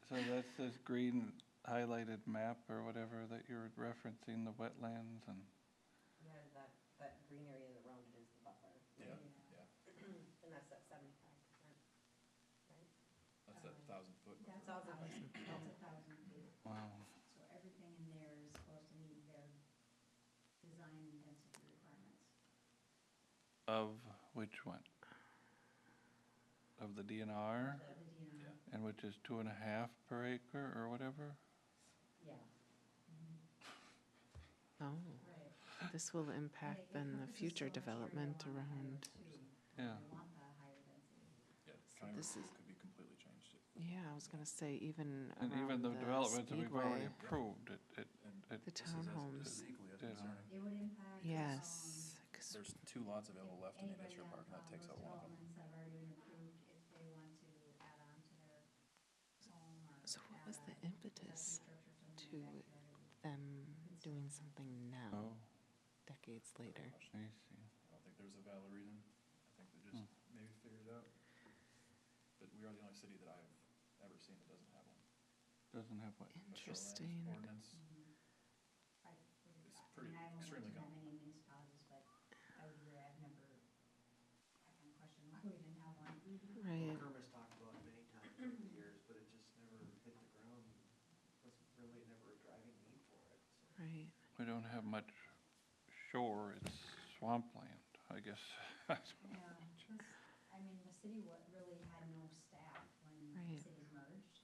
So that's this green highlighted map or whatever that you're referencing, the wetlands and, Yeah, that green area around it is the buffer. Yeah, Yeah. yeah. And that's at 75%, right? That's that 1,000-foot That's buffer. 1,000, that's 1,000 feet. wow. So everything in there is supposed to meet their design and density requirements. Of which one? Of the DNR? The DNR, And which is 2.5 per acre or whatever? yeah. Oh, Right. this will impact It then the encompasses future so much area development along the highway around, too. Yeah. They want the higher density. Yeah, So county this review is- could be completely changed. yeah, I was gonna say even And even around the developments that we've already Speedway. approved, it, And it, The this is as- townhomes. This is equally as Yeah. concerning. It would impact. Yes, 'cause- There's 2 lots available left in the Anybody industrial on, park, and that takes those out one of them. developments that have already been approved, if they want to add on to their home or. So what add was the a impetus accessory structure to in their backyard, them doing something now, oh, decades later? I see. I don't think there's a valid reason. I think they just maybe figured it out. But we are the only city that I've ever seen that doesn't have one. Doesn't have what? A shoreline Interesting. Ordinance. It's pretty, I haven't extremely worked in that common. many municipalities, but I would agree, I've never, I kind of question why we didn't have one. Right. Kermit's talked about it many times over the years, but it just never hit the ground. Wasn't really never a driving need for it, so. Right. We don't have much shore, it's swampland, I guess. Yeah, this, I mean, the city really had no staff when the Right. cities merged.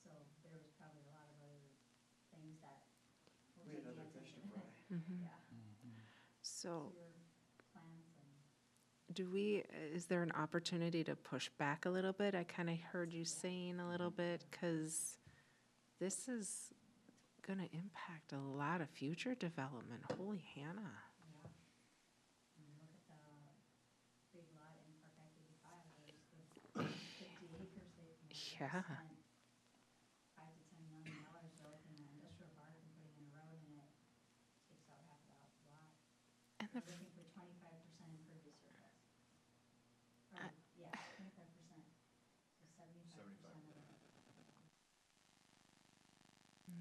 So there was probably a lot of other things that were We had being other fish to answered. fry. Mhm. Yeah, So sewer plants and. do we, is there an opportunity to push back a little bit? I kind of heard you saying a little bit, because this is going to impact a lot of future development. Holy Hannah. Yeah. And look at the big lot in Park Act 85, there's the 50 acres they Yeah. spent $5 to $10 million developing an industrial park and putting in a road, and it takes out half of that lot. And the, They're looking for 25% impervious surface. Or, yeah, 25%, so 75% of it.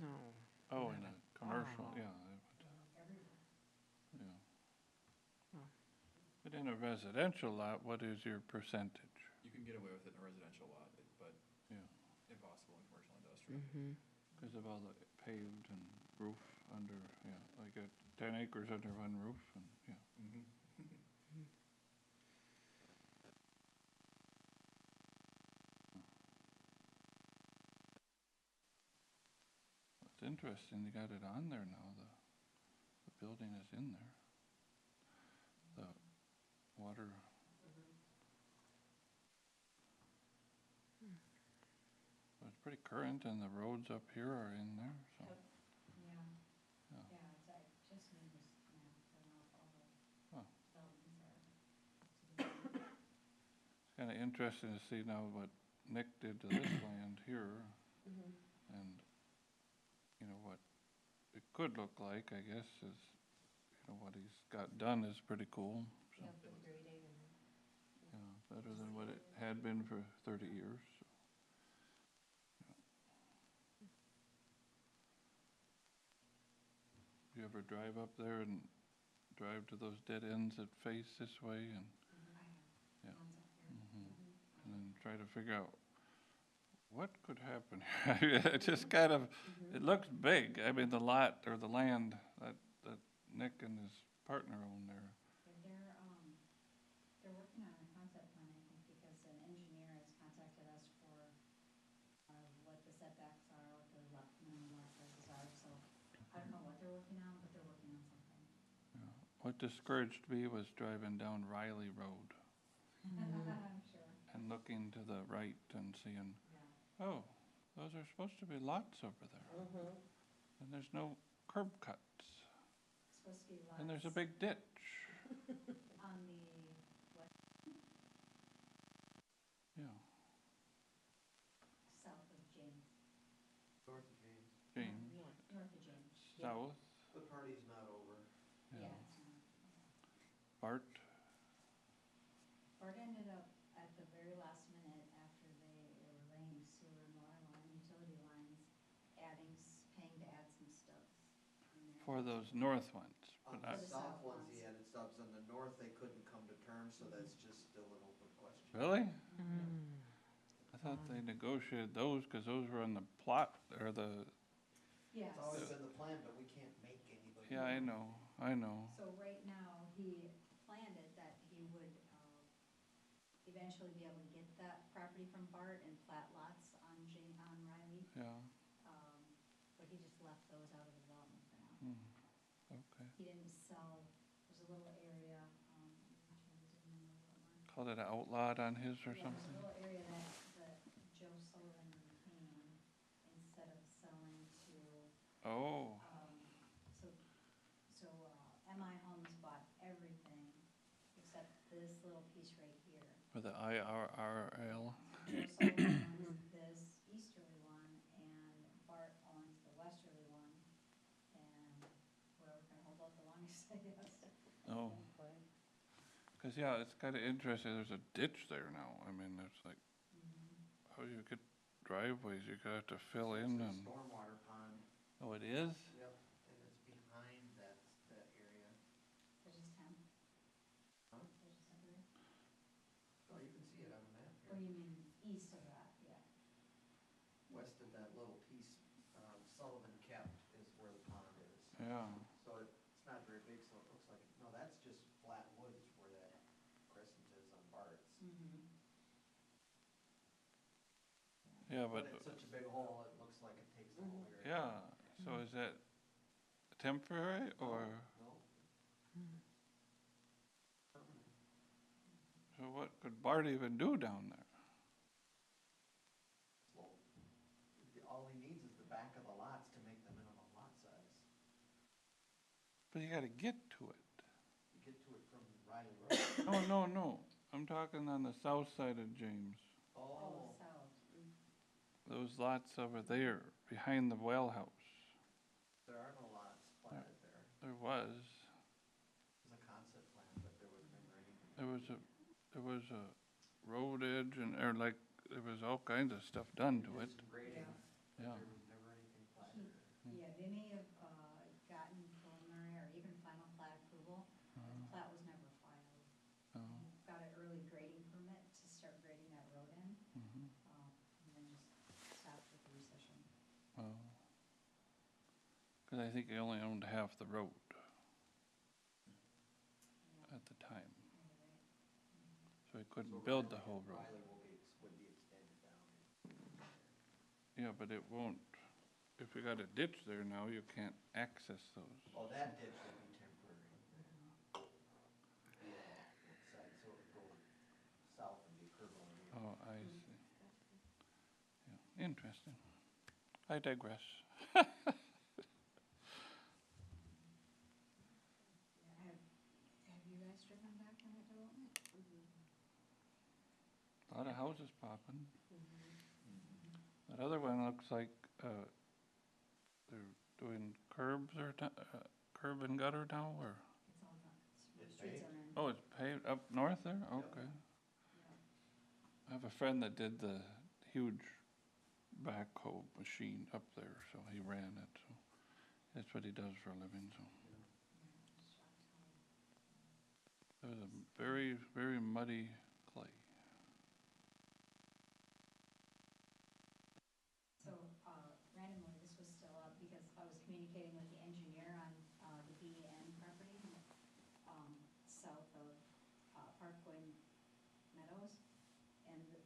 no. Oh, in a commercial, Oh. yeah, Everywhere. yeah. Oh. But in a residential lot, what is your percentage? You can get away with it in a residential lot, but Yeah, impossible in commercial industrial. Mm-hmm. because of all the paved and roof under, yeah, like 10 acres under one roof and, yeah. Mhm. It's interesting, they got it on there now, the building is in there. The water. So it's pretty current and the roads up here are in there, so, Yeah. Yeah. Yeah, it's, I just made this map, so now all the Huh. developments are up to date. it's kinda interesting to see now what Nick did to this land here and, you know, what it could look like, I guess, is, you know, what he's got done is pretty cool. So, Yeah, with grading and. yeah, better than what it had been for 30 years. So, yeah. You ever drive up there and drive to those dead ends that face this way and, I have Yeah. ones up here. and then try to figure out what could happen? It just kind of, it looks big. I mean, the lot or the land that Nick and his partner own there. They're working on a concept plan, I think, because an engineer has contacted us for, what the setbacks are, what the minimum lot sizes are, so I don't know what they're working on, but they're working on something. What discouraged me was driving down Riley Road I'm sure, and looking to the right and seeing, yeah. oh, those are supposed to be lots over there. And there's no curb cuts. It's supposed to be lots. And there's a big ditch. On the west, Yeah, south of James. North of James. James, North of James. south, The party's not over. yeah. It's not, yeah. Bart, Bart ended up at the very last minute after they were laying sewer and water line, utility lines, paying to add some stubs in there. for those north ones. On But the the south south ones, ones. he added stubs. On the north, they couldn't come to terms, so that's just still an open question. Really? Mm. I thought they negotiated those because those were on the plot or the, Yes. It's always been the plan, but we can't make anybody. yeah, I know. So right now, he planned it that he would, eventually be able to get that property from Bart and plat lots on Riley. Yeah, But he just left those out of the development for now. okay. He didn't sell, there's a little area, let me try to zoom in a little more. Called it outlot on his or Yeah, there's a something? little area that Joe Sullivan retained instead of selling to, Oh, so MI Homes bought everything except this little piece right here. for the IRRL. Joe Sullivan owns this easterly one and Bart owns the westerly one. And whoever can hold out the longest, I guess. Oh. Because, yeah, it's kind of interesting. There's a ditch there now. I mean, it's like, how do you get driveways? You have to fill in It's a and, stormwater pond. oh, it is? Yep, and it's behind that area. There's his town. Huh? There's his suburb. Oh, you can see it on the map Oh, here. you mean east of that, yeah. West of that little piece, Sullivan kept is where the pond is. Yeah. So it's not very big, so it looks like, no, that's just flat woods where that crescent is on Bart's. Yeah, But but, it's such a big hole, it looks like it takes the whole area. yeah, so is that temporary or, No. Permanent. so what could Bart even do down there? Well, all he needs is the back of the lots to make the minimum lot size. But you gotta get to it. You get to it from Riley Road. No. I'm talking on the south side of James. Oh, South. Those lots over there, behind the well house. there are no lots platted there. There was. It was a concept plan, but there was never anything. There was a road edge and, or like, there was all kinds of stuff done to They it. did some grading, Yeah. but there was never anything platted. Yeah, they may have, gotten preliminary or even final plat approval, but the plat was never filed. Oh, He got an early grading permit to start grading that road in, mhm. and then just stopped with the recession. Oh. Because I think he only owned half the road Yeah, at the time, you're right. so he So couldn't build the Riley- whole road. Riley would be extended down. Yeah, but it won't, if you got a ditch there now, you can't access those. Oh, that ditch would be temporary. Be on one side, so it would go south and be curb only. Oh, I see. Yeah, interesting. I digress. Yeah, have you guys driven back on that development? A lot of houses popping. That other one looks like, they're doing curbs or, curb and gutter now, or? It's all done. It's Streets paved. are in. Oh, it's paved up north there? Okay. Yeah. I have a friend that did the huge backhoe machine up there, so he ran it, so that's what he does for a living, so. It was a very, very muddy clay.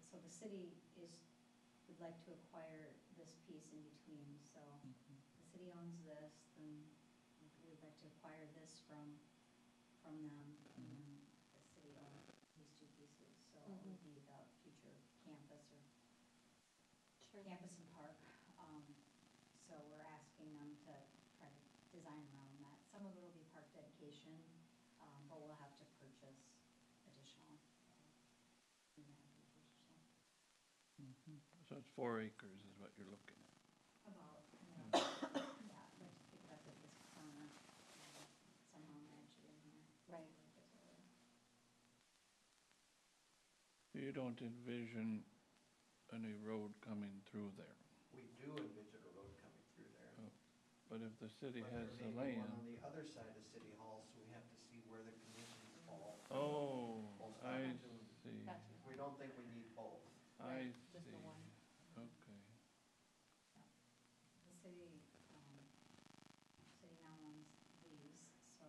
so the city would like to acquire this piece in between, so the city owns this, then we'd like to acquire this from them, and then the city owns these two pieces, so it would be the future campus or campus and park. So we're asking them to try to design around that. Some of it will be park dedication, but we'll have to purchase additional, 2.5 acres or so. So it's 4 acres is what you're looking at. About, yeah, yeah, I'd like to pick it up at this corner, somehow match it in here. Right. Like this area. You don't envision any road coming through there, We do envision a road coming through there. but if the city But has there the may be one on land. the other side of City Hall, so we have to see where the conditions fall. Oh, Both I opportunities. see, Gotcha. We don't think we need both. I Right, just see, the one. okay. The city, city now owns these, so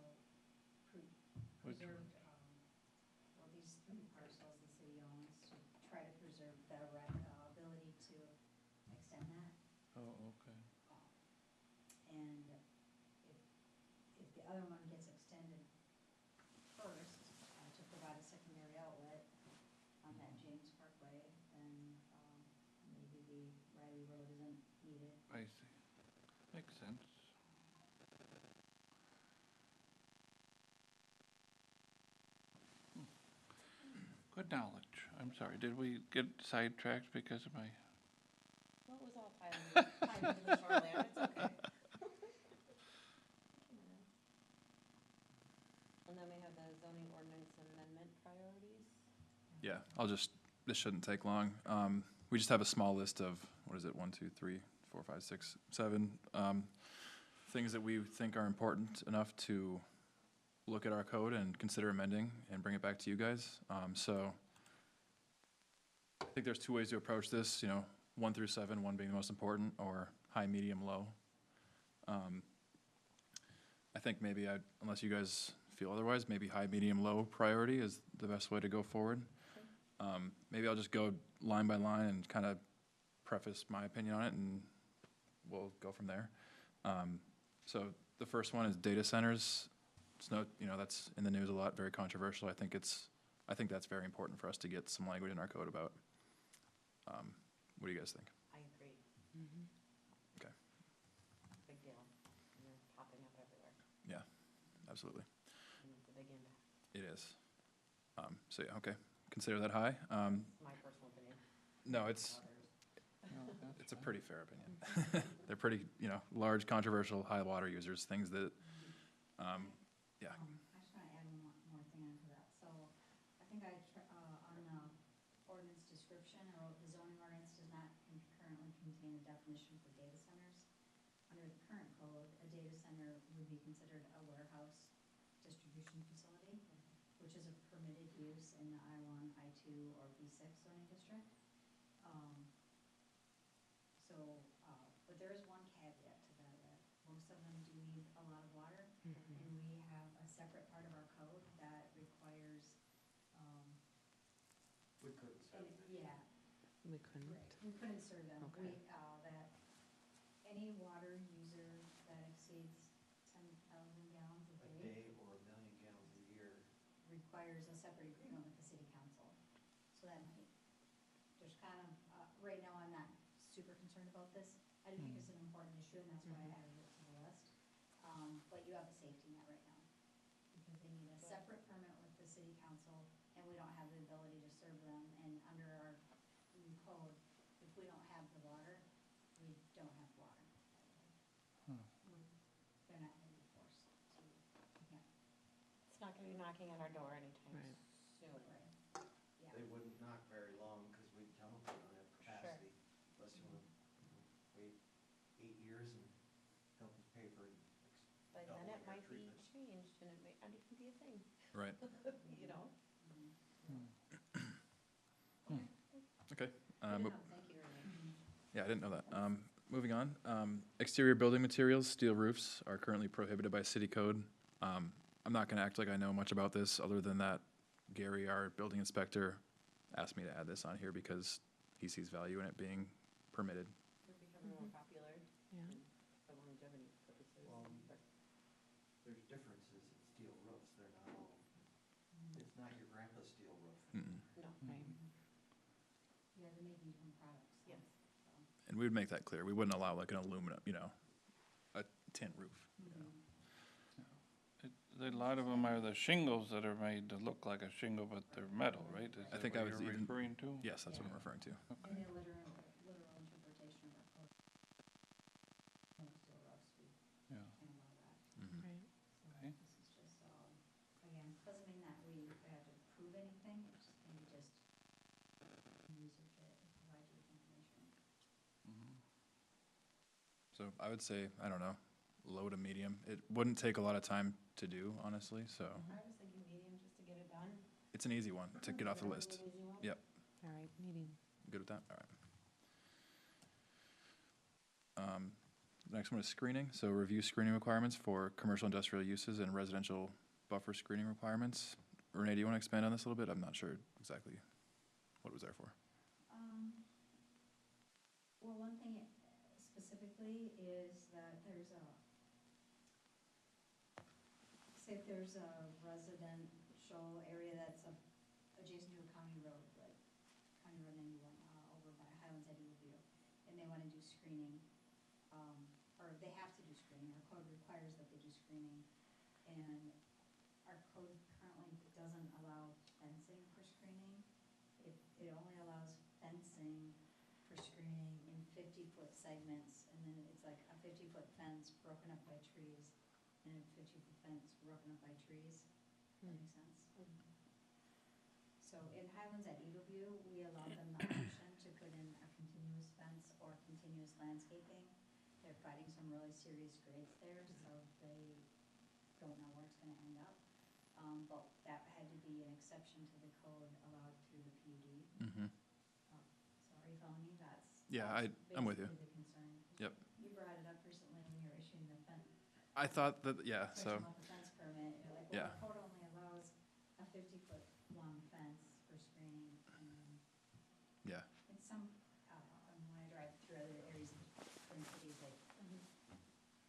Which preserved, well, these 3 parcels the city owns, to try to preserve the ability to extend that. Oh, okay. And if the other one gets extended first, to provide a secondary outlet on that James Parkway, then maybe the Riley Road isn't needed. I see. Makes sense. Good knowledge. I'm sorry, did we get sidetracked because of my, Well, it was all tied into the shoreline, it's okay. And then we have the zoning ordinance amendment priorities. Yeah, this shouldn't take long. We just have a small list of, what is it, 1, 2, 3, 4, 5, 6, 7, things that we think are important enough to look at our code and consider amending and bring it back to you guys. So I think there's 2 ways to approach this, 1 through 7, 1 being the most important, or high, medium, low. I think maybe unless you guys feel otherwise, maybe high, medium, low priority is the best way to go forward. Maybe I'll just go line by line and kind of preface my opinion on it, and we'll go from there. So the first one is data centers. It's that's in the news a lot, very controversial. I think that's very important for us to get some language in our code about. What do you guys think? I agree. Okay. Big deal. And they're popping up everywhere. Yeah, absolutely. And it's a big impact. It is. So yeah, okay. Consider that high. My personal opinion. No, it's no, a pretty fair opinion. They're pretty, large, controversial, high water users, things that, yeah. I just want to add one more thing onto that. So I think on the ordinance description, I wrote the zoning ordinance does not currently contain a definition for data centers. Under the current code, a data center would be considered a warehouse distribution facility, which is a permitted use in the I-1, I-2, or B6 zoning district. But there is one caveat to that. Most of them do need a lot of water, and we have a separate part of our code that requires, We couldn't serve it. yeah, We couldn't. right, we couldn't serve them. Okay. That any water user that exceeds 10,000 gallons a A day day or 1 million gallons a year. requires a separate agreement with the city council. So that might, there's kind of, right now I'm not super concerned about this. I do think it's an important issue, and that's why I added it to the list. But you have a safety net right now, because they need a separate permit with the city council, and we don't have the ability to serve them. And under our new code, if we don't have the water, we don't have water. They're not going to be forced to, yeah. It's not going to be knocking on our door anytime Right. soon. Right. Yeah. They wouldn't knock very long, because we'd tell them we don't have capacity. Unless you want to wait 8 years and help us pay for By then doubling it our might be treatment. changed and it may not even be a thing, Right. you know? Okay. Good enough. Thank you, Renee. Yeah, I didn't know that. Moving on. Exterior building materials, steel roofs are currently prohibited by city code. I'm not going to act like I know much about this, other than that Gary, our building inspector, asked me to add this on here because he sees value in it being permitted. They're becoming more popular Yeah. for longevity purposes. Well, there's differences in steel roofs, they're not all, it's not your grandpa's steel roof. Mm-mm. No. Right. Yeah, they're making different products. so, Yes. And we would make that clear. We wouldn't allow like an aluminum, a tin roof. A lot of them are the shingles that are made to look like a shingle, but they're metal, right? Is I that think what I was you're even- referring to? Yes, that's what I'm referring to. In the literal interpretation of our code. No steel roofs, we Yeah. can't allow that. Mhm. Right. So Okay. this is just, again, doesn't mean that we have to prove anything, it's just maybe just research it and provide you with information. So I would say, I don't know, low to medium. It wouldn't take a lot of time to do, honestly, so I was thinking medium just to get it done. it's an easy one to get off the list. Relatively easy one. Yep, All right, meeting. good with that? All right. The next one is screening. So review screening requirements for commercial industrial uses and residential buffer screening requirements. Renee, do you want to expand on this a little bit? I'm not sure exactly what it was there for. Well, one thing specifically is that there's say if there's a residential area that's adjacent to a county road, like County Road 91, over by Highlands at Eagleview, and they want to do screening, or they have to do screening, our code requires that they do screening, and our code currently doesn't allow fencing for screening. It only allows fencing for screening in 50-foot segments, and then it's like a 50-foot fence broken up by trees, and a 50-foot fence broken up by trees. Does that make sense? So in Highlands at Eagleview, we allowed them the option to put in a continuous fence or continuous landscaping. They're fighting some really serious grades there, so they don't know where it's gonna end up. But that had to be an exception to the code allowed through the PUD. Mm-hmm. So are you following me? Yeah, That's I'm with you. basically the concern. 'Cause Yep. You brought it up recently when you were issuing the fence. I thought that, yeah, so, Searching out the fence permit, you're like, well, Yeah. the code only allows a 50-foot long fence for screening, and yeah. in some, I don't know, and when I drive through other areas of Twin Cities, like,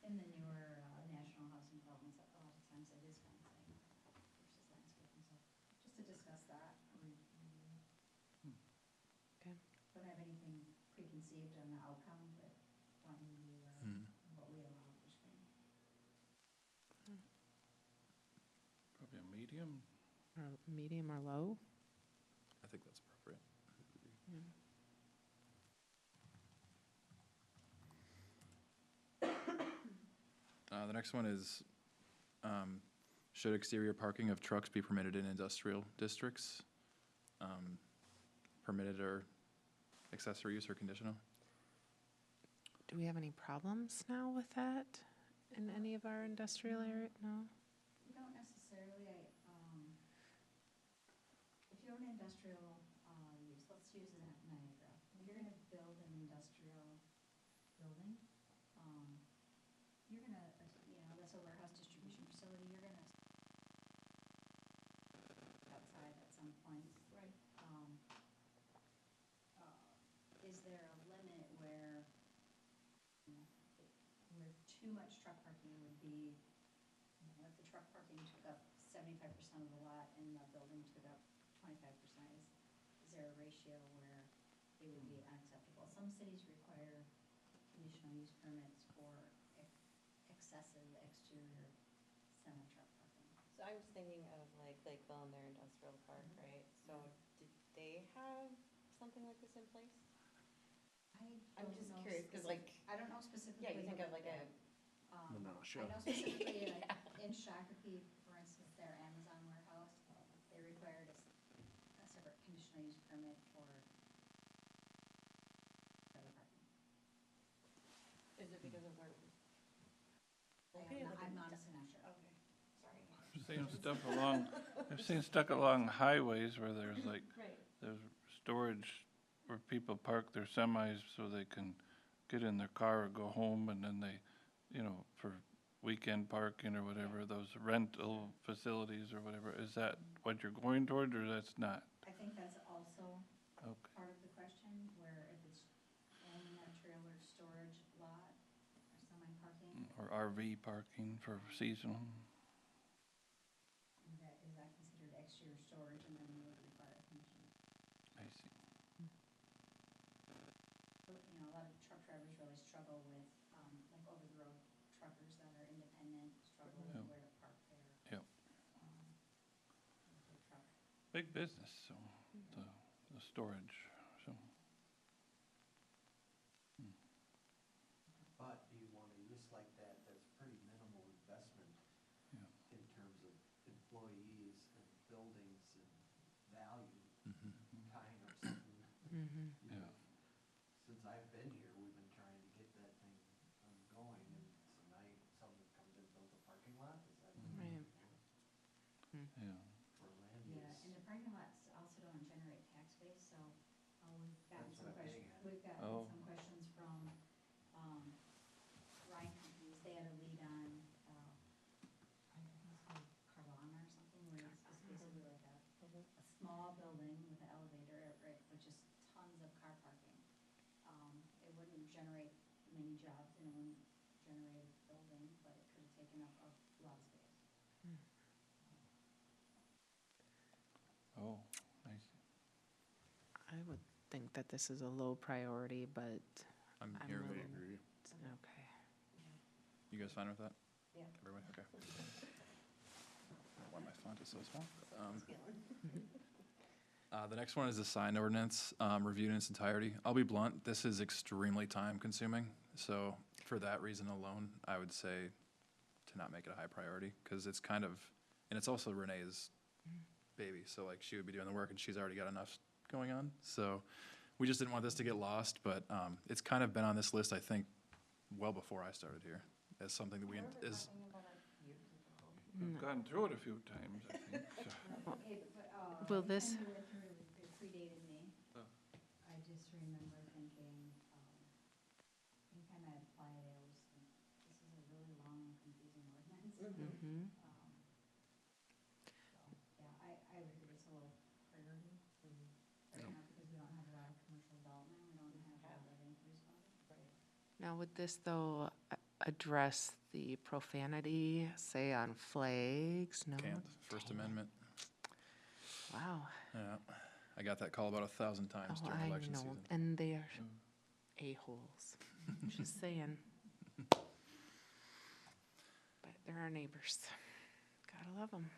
in the newer, national housing developments, a lot of times it is fencing versus landscaping, so just to discuss that, Okay. don't have anything preconceived on the outcome, but want you to be aware Mm. of what we allow for screening. Probably a medium. Or medium or low? I think that's appropriate. Yeah. The next one is, should exterior parking of trucks be permitted in industrial districts? Permitted or accessory use or conditional? Do we have any problems now with that in any of our industrial area? No? We don't necessarily, if you're an industrial, use, let's use Niagara. If you're gonna build an industrial building, you're gonna, that's a warehouse distribution facility, you're gonna outside at some point. Right. Is there a limit where, where too much truck parking would be, if the truck parking took up 75% of the lot and the building took up 25%, is there a ratio where it would be unacceptable? Some cities require conditional use permits for excessive exterior semi-truck parking. So I was thinking of like Lakeville and their industrial park, right? So did they have something like this in place? I'm don't just know curious, 'cause specific- like, I don't know specifically. yeah, you think of like a, I know Menasha. specifically in Shakopee, for instance, their Amazon warehouse, they required a separate conditional use permit for trailer parking. is it because of where? I'm honestly not sure. Okay, sorry. I've seen stuff along, I've seen stuff along highways where there's like, Right. there's storage where people park their semis so they can get in their car or go home, and then they, for weekend parking or whatever, those rental facilities or whatever. Is that what you're going toward, or that's not? I think that's also also Okay. part of the question, where if it's only a trailer storage lot or semi-parking, Or RV parking for seasonal. is that considered exterior storage, and then we would require a permission? I see. You know, a lot of truck drivers really struggle with, like over-the-road truckers that are independent, struggle with Yep. where to park their, Yep. their truck. Big business, so, the storage, so. But do you want a use like that that's pretty minimal investment Yeah. in terms of employees and buildings and value, time or something? Mm-hmm. You know, Yeah. Since I've been here, we've been trying to get that thing going, and so now someone comes and builds a parking lot, is that what Right. you want Yeah. for land Yeah, use? and the parking lots also don't generate tax base, so, we've gotten That's some what I'm questions, getting at. we've gotten Oh. some questions from, Ryan Companies, they had a lead on, I think it's called Carvana or something, where it's basically like a small building with an elevator, right, but just tons of car parking. It wouldn't generate many jobs, and it wouldn't generate a building, but it could have taken up a lot of space. Oh, I see. I would think that this is a low priority, but I'm I'm here. willing. agree. Okay. You guys fine with that? Yeah. Everybody, okay. I don't know why my font is so small. The next one is the sign ordinance, reviewed in its entirety. I'll be blunt, this is extremely time consuming. So for that reason alone, I would say to not make it a high priority, because it's kind of, and it's also Renee's baby. So like she would be doing the work and she's already got enough going on. So we just didn't want this to get lost, but it's kind of been on this list, I think, well before I started here, as something that we, is, We've gone through it a few times, I think, so. Will this- Anytime you went through, it predated me. Oh. I just remember thinking, anytime I applied it, I always think, this is a really long and confusing ordinance. Mm-hmm. So, yeah, I would agree, it's a low priority. Right now, because we don't have a lot of commercial development, we don't have a lot of inquiries about it. Now, would this, though, address the profanity, say, on flags? No? can't, First Dang it. Amendment. Wow. Yeah, I got that call about 1,000 times Oh, during I election know, season. and they are a-holes. Just saying. But they're our neighbors. Gotta love them.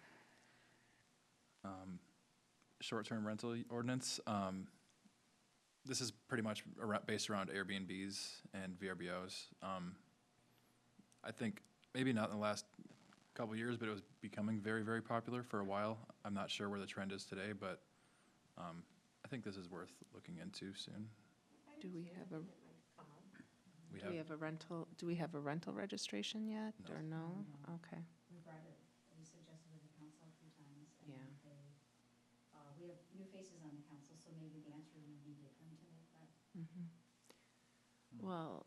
Short-term rental ordinance, this is pretty much based around Airbnbs and VRBOs. I think maybe not in the last couple years, but it was becoming very, very popular for a while. I'm not sure where the trend is today, but I think this is worth looking into soon. Do we have a, We do we have a rental, do we have a rental registration yet, No. or no? No. Okay. We brought it, we suggested to the council a few times, and Yeah. they, we have new faces on the council, so maybe the answer would be different today, but Well,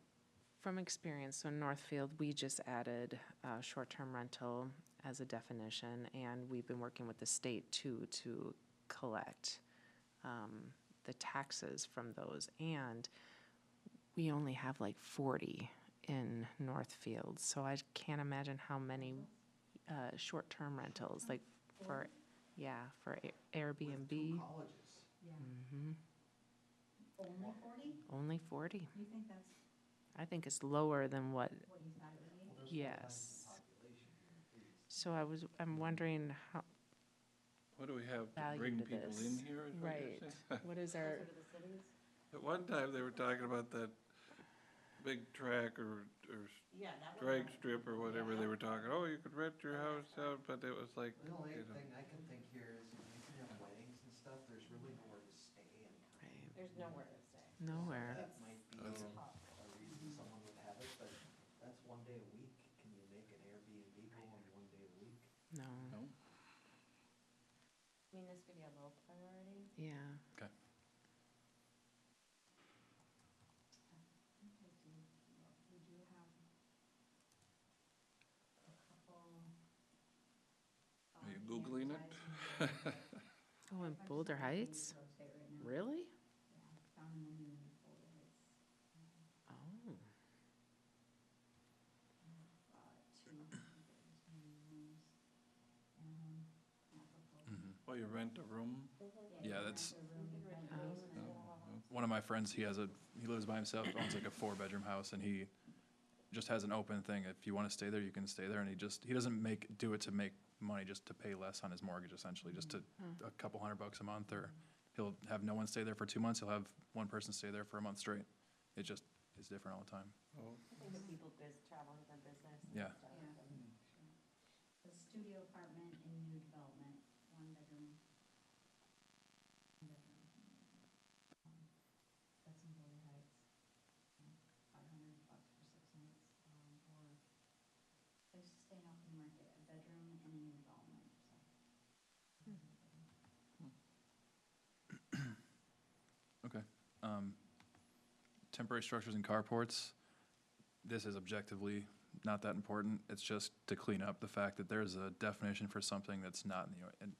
from experience, so in Northfield, we just added short-term rental as a definition, and we've been working with the state too to collect the taxes from those. And we only have like 40 in Northfield, so I can't imagine how many short-term rentals, like for, yeah, for With Airbnb. 2 colleges. yeah. Mhm. Only 40? Only 40. You think that's I think it's lower than what, what you thought it would be? Well, there's 4 times yes. the population here, at least. So I'm wondering how, What do we have to value bring to people this. in here? Is what you're Right. saying? What is our, the cities? At one time, they were talking about that big track or Yeah, that drag strip or whatever they were talking. Oh, you could rent your house out, but it was like, The only you know. thing I can think here is you can have weddings and stuff, there's really nowhere to stay in town. Right. There's nowhere to stay. nowhere? That might be Oh. a reason someone would have it, but that's 1 day a week. Can you make an Airbnb go on 1 day a week? No, No. I mean, this could be a low priority. yeah. Okay. We do have a couple. Are you Googling it? Oh, in Boulder Heights? Really? Yeah, found in the new folder, it's, Oh. two rooms, and half a full. Mhm. Oh, you rent a room? Yeah, you can that's- rent a room, you can rent a Oh. basement. One of my friends, he lives by himself, owns like a 4-bedroom house, and he just has an open thing. If you want to stay there, you can stay there, and he doesn't do it to make money, just to pay less on his mortgage, essentially, just to a couple $100 a month, or he'll have no one stay there for 2 months, he'll have one person stay there for a month straight. It just is different all the time. Oh, I think of people traveling with their business and Yeah. stuff. Yeah. and- A studio apartment in new development, 1 bedroom. 1 bedroom. That's in Boulder Heights. $500 for 6 nights, or place to stay in open market, a bedroom and a new development, so. Okay. Temporary structures and carports, this is objectively not that important. It's just to clean up the fact that there's a definition for something that's not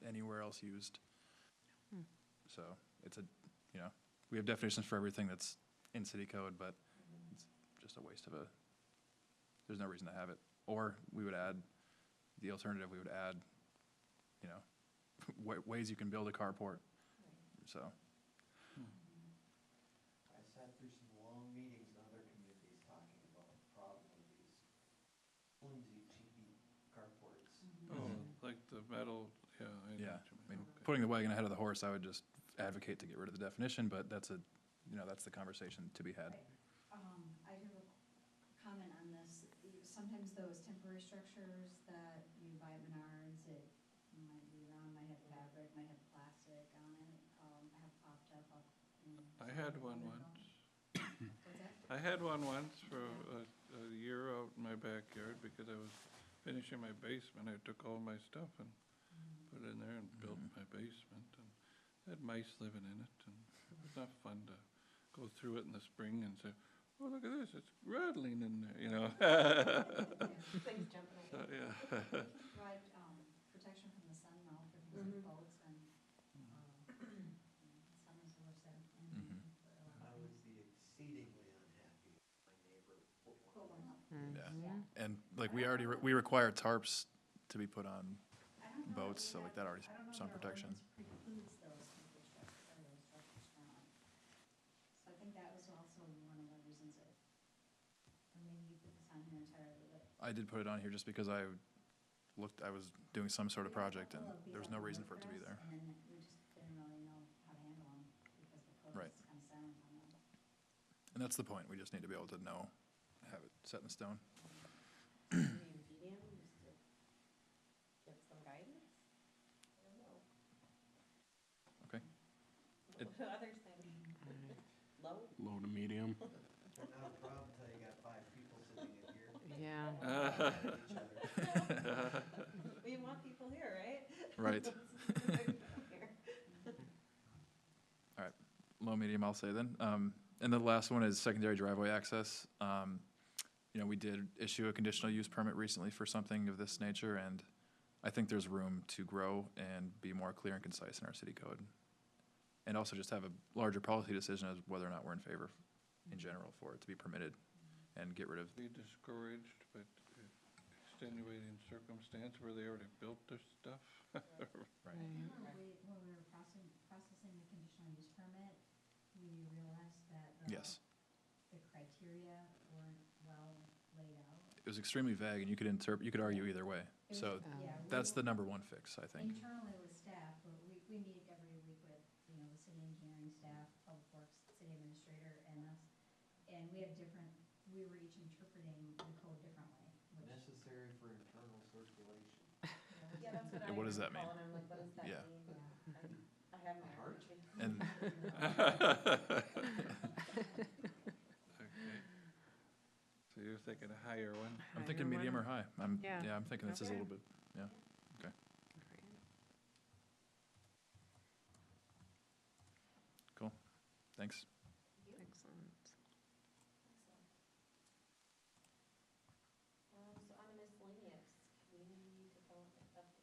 anywhere else used. So it's we have definitions for everything that's in city code, but it's just a waste of there's no reason to have it. Or we would add, the alternative, we would add, ways you can build a carport, so. I sat through some long meetings in other communities talking about the problem with these flimsy, cheapy carports. oh, like the metal, yeah, I know Yeah, what you I mean, mean. Okay. putting the wagon ahead of the horse, I would just advocate to get rid of the definition, but that's that's the conversation to be had. I do have a comment on this. Sometimes those temporary structures that you buy at Menards, it might be round, might have fabric, might have plastic on it, have popped up in. I had some one other once. film. What's that? I had one once for a year out in my backyard because I was finishing my basement. I took all my stuff and put it in there and built my basement, and had mice living in it, and it was not fun to go through it in the spring and say, oh, look at this, it's rattling in there, Things jumping So, over. yeah. Provide, protection from the sun though, for things like boats and, sun is the worst enemy for a lot I of would things. be exceedingly unhappy if my neighbor put Put one one up. up. Yeah. Yeah. And like we require tarps to be put on I don't know boats, we so like have- that already, I don't know some that our protection. ordinance precludes those temporary structures, or those structures currently. So I think that was also one of the reasons that, or maybe you put this on here entirely, but. I did put it on here just because I was doing some sort of we had a project and couple of there was BLM no reason for it to be workers, there. And then we just didn't really know how to handle them, because the code Right. was kind of silent on them. And that's the point, we just need to be able to have it set in stone. Medium, just to give some guidance? I don't know. Okay. What do others think? Low? Low to medium. They're not a problem until you got 5 people sitting in here. Yeah. Mad at each other. We want people here, right? Right. Here. All right, low, medium, I'll say then. And the last one is secondary driveway access. We did issue a conditional use permit recently for something of this nature, and I think there's room to grow and be more clear and concise in our city code. And also just have a larger policy decision as whether or not we're in favor in general for it to be permitted and get rid of. Be discouraged, but extenuating circumstance where they already built their stuff. Right. When we were processing the conditional use permit, we realized that Yes, the criteria weren't well laid out. it was extremely vague, and you could argue either way. It was- So yeah, we that's the were- number one fix, I think. Internally with staff, but we meet every week with, the city engineering staff, public works, city administrator, and us. And we were each interpreting the code differently, which. Necessary for internal circulation. Yeah, that's what I. And what does that mean? recall, and I'm like, what does that Yeah. mean? Yeah. I have my Heart? allergy. And Okay. So you're thinking a higher one? I'm thinking medium or high. Yeah. I'm thinking this is a Okay. little bit, yeah. Okay, cool. Thanks. Excellent. So on to miscellaneous, community development updates.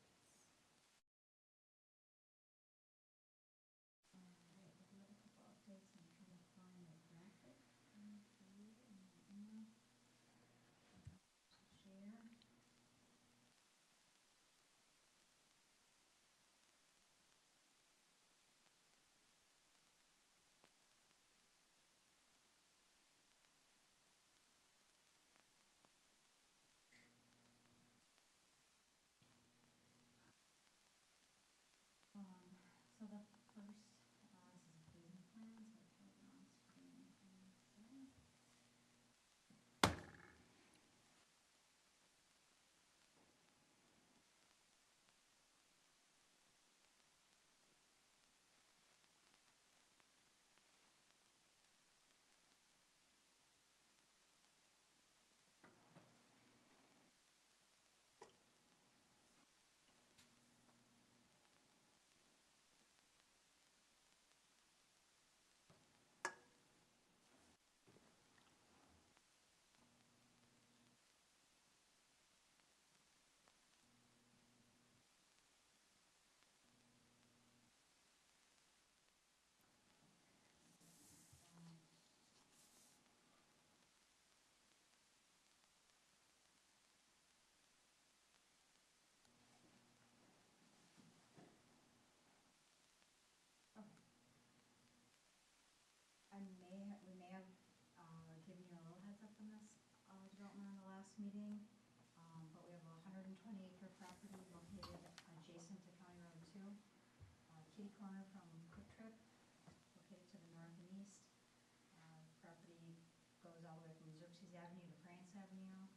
meeting. But we have a 120-acre property located adjacent to County Road 2, kitty corner from Quick Trip, located to the north and east. Property goes all the way from Xerxes Avenue to France Avenue.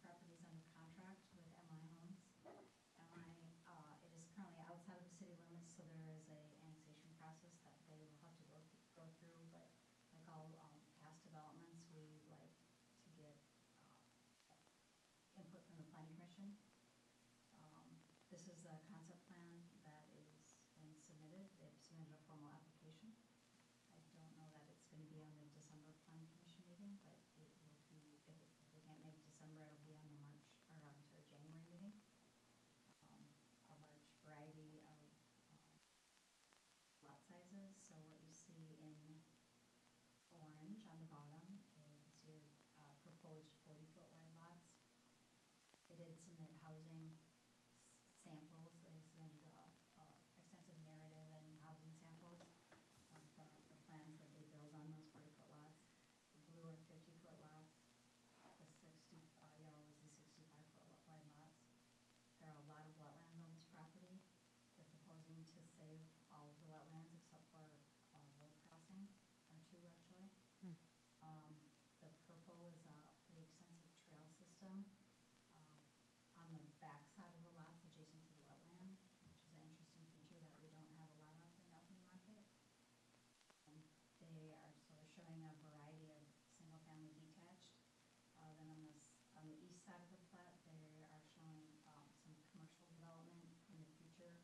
Property's under contract with MI Homes. It is currently outside of the city limits, so there is a annexation process that they will have to go through. But like all past developments, we like to get input from the planning commission. This is the concept plan that is been submitted. They've submitted a formal application. I don't know that it's going to be on the December planning commission meeting, but it will be, if they can't make December, it'll be on the January meeting. A large variety of lot sizes. So what you see in orange on the bottom is your proposed 40-foot wide lots. They did submit housing samples. They submitted extensive narrative and housing samples of the plans that they build on those 40-foot lots. The blue are 50-foot lots. The 60 yellow is the 65-foot wide lots. There are a lot of wetlands on this property. They're proposing to save all of the wetlands except for road crossing, or two actually. The purple is a pretty extensive trail system on the back side of the lots adjacent to the wetland, which is an interesting feature that we don't have a lot of in Elko market. They're showing a variety of single-family detached. Then on the east side of the plat, they are showing some commercial development in the future,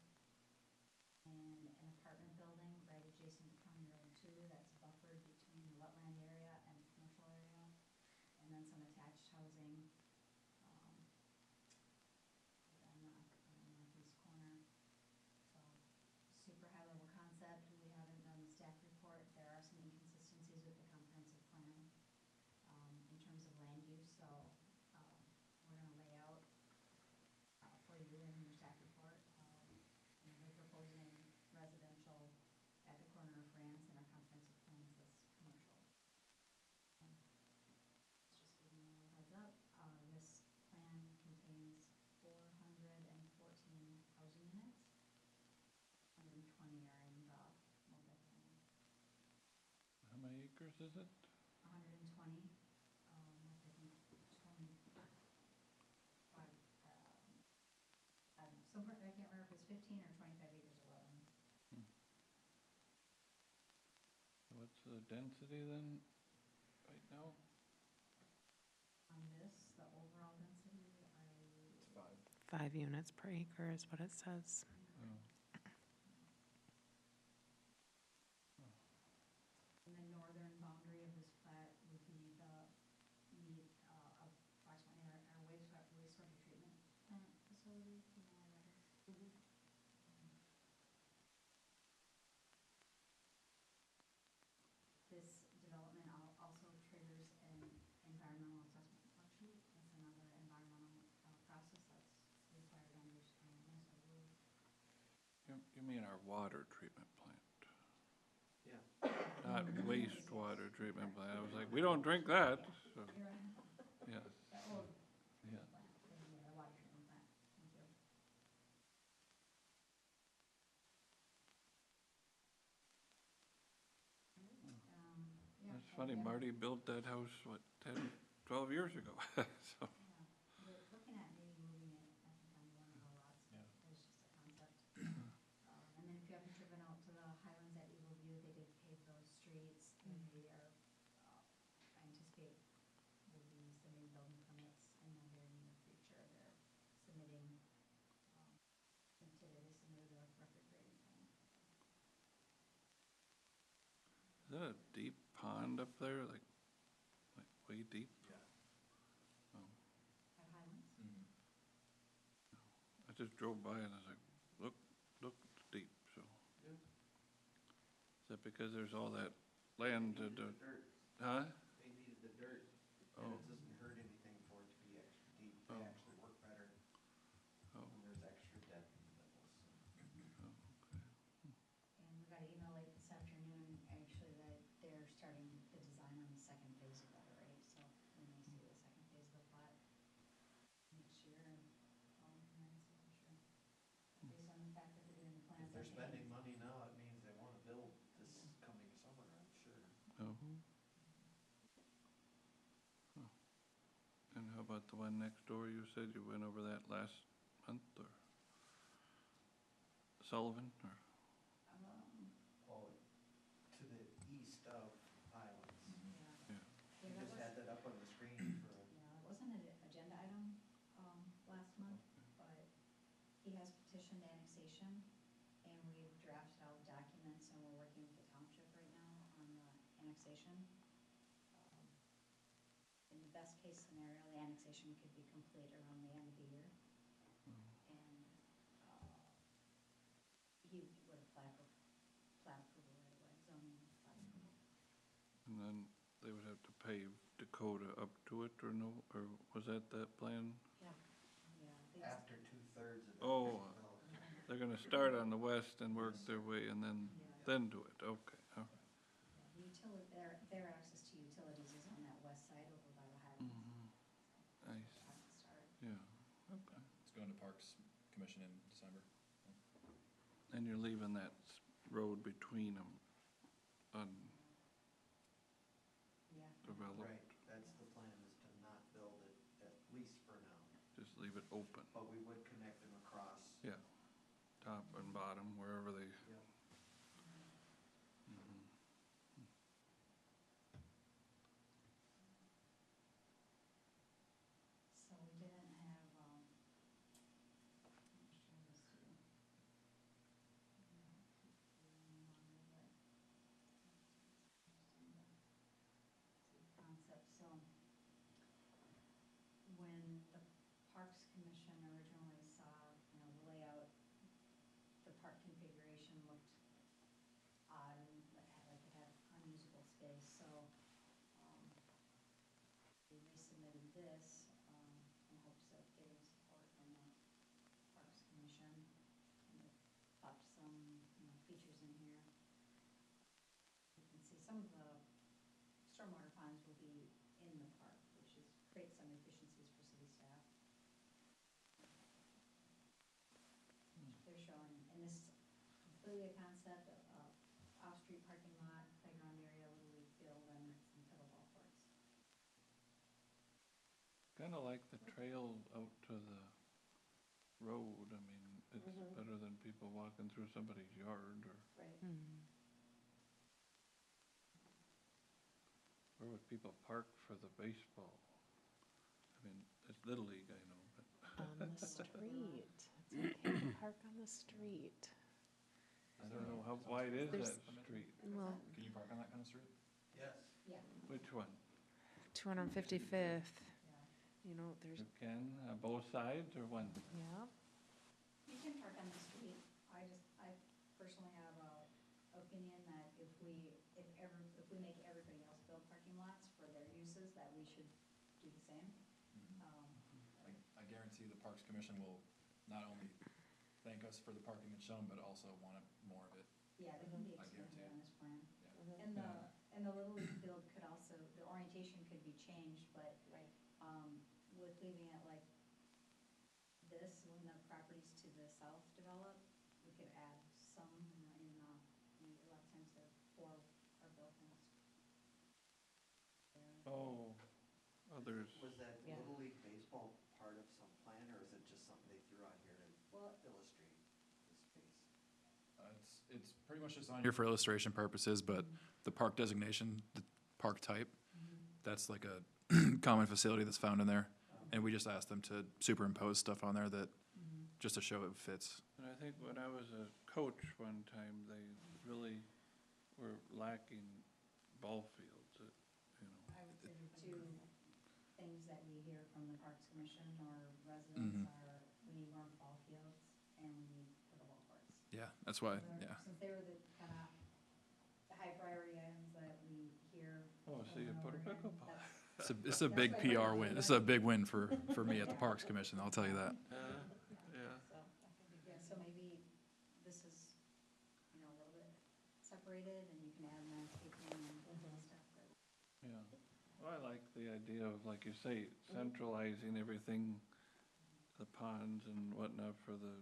and an apartment building right adjacent to County Road 2 that's buffered between the wetland area and the commercial area, and then some attached housing on the northeast corner. So super high level concept. We haven't done the staff report. There are some inconsistencies with the comprehensive plan in terms of land use. So we're going to lay out for you in your staff report. They're proposing residential at the corner of France, and our comprehensive plan says commercial. Just giving you a heads up. This plan contains 414 housing units. 120 are in the multifamily. How many acres is it? 120, I think 25, I don't know, somewhere, I can't remember if it's 15 or 25 acres of wetlands. What's the density then, right now? On this, the overall density, It's 5. 5 units per acre is what it says. Oh. and the northern boundary of this plat would be the meet approximately our wastewater treatment plant facility. You know where that is? This development also triggers an environmental assessment worksheet. That's another environmental process that's required under Minnesota rules. You mean our water treatment plant, Yeah. not wastewater treatment plant. I was like, we don't drink that, so, You're right. yeah, Well, yeah. plant, the water treatment plant. Thank you. Yeah, That's funny, yeah. Marty built that house, what, 10, 12 years ago, so. Yeah, we're looking at maybe moving it, I think, on one of our lots. Yeah. It's just a concept. And then if you haven't driven out to the Highlands at Eagle View, they did pave those streets. They are, I anticipate will be submitting building permits in the very near future. They're submitting, I think today they submitted a record grading plan. Is that a deep pond up there, like way deep? Yeah. Oh, At Highlands? I just drove by and I was like, look, it's deep, so. Yeah. Is that because there's all that land to do? Dirt. Huh? They needed the dirt, and Oh. it doesn't hurt anything for it to be extra deep. They Oh. actually work better Oh, when there's extra depth in the middle, so. And we got an email late this afternoon, actually, that they're starting the design on the second phase of that already, so we may see the second phase of the plat. how about the one next door? You said you went over that last month, or Sullivan, or? Oh, to the east of Highlands. Yeah. Yeah. We Yeah, that just was- had that up on the screen for, Yeah, it wasn't an agenda item, last month, but he has petitioned annexation, and we've drafted out documents, and we're working with the township right now on the annexation. Um, In the best case scenario, the annexation could be complete around the end of the year, and, he would apply for plat approval right away, zoning plat approval. And then they would have to pave Dakota up to it, or no, or was that plan? Yeah. Yeah. after 2/3 of it. Oh, Well, they're gonna start on the west and work their way and Yeah. then do it, okay, all right. Yeah, the utility, their access to utilities is on that west side over by the Highlands. Mhm. I see. Has to start. Yeah, okay. It's going to Parks Commission in December. And you're leaving that road between them Yeah. undeveloped, Right, that's the plan, is to not build it, at least for now. just leave it open, But we would connect them across. yeah, top and bottom, wherever they. Yep. Mhm. So we didn't have, I'm just trying to see. Concept, so when the Parks Commission originally saw, the layout, the park configuration looked odd and like it had unusable space, so, we resubmitted this, in hopes of getting support from the Parks Commission, and it popped some, features in here. You can see some of the stormwater ponds will be in the park, which is, create some efficiencies for city staff. They're showing, and this is completely a concept of, off-street parking lot, playground area, Little League field, and some pickleball courts. Kinda like the trail out to the road, I mean, it's Mhm. better than people walking through somebody's yard, or Right. where would people park for the baseball? I mean, it's Little League, I know, but. On the street. It's okay to park on the street. I don't know, how wide is There's- that street? Well, Can you park on that kind of street? Yes. Yeah, Which one? 255th, yeah. there's, You can, both sides or one? yeah. You can park on the street. I personally have a opinion that if we make everybody else build parking lots for their uses, that we should do the same. I guarantee the Parks Commission will not only thank us for the parking that's shown, but also want more of it. Yeah, they can be I expanded guarantee it. on this plan. Yeah. And the Little League field could also, the orientation could be changed, but, Right. with leaving it like this, when the properties to the south develop, we could add some a lot of times they're four are built in. Oh, others, Was that Yeah. Little League baseball part of some plan, or is it just something they threw out here Well, to illustrate the space? It's pretty much just on here for illustration purposes, but the park designation, the park type, that's like a common facility that's found in there. And we just asked them to superimpose stuff on there that, just to show it fits. and I think when I was a coach one time, they really were lacking ball fields, I would say the two things that we hear from the Parks Commission or residents are, we need more ball fields and we need pickleball courts. Yeah, that's why, They're- yeah. Since they were the kind of the high priority items that we hear. Oh, so you over and put a over again, pickleball. that's- It's a big PR win. This is a big win for me at the Parks Commission, I'll tell you that. Yeah. So, Yeah, so maybe this is, a little bit separated and you can add landscaping and stuff, but. Yeah, well, I like the idea of, like you say, centralizing everything, the ponds and whatnot for the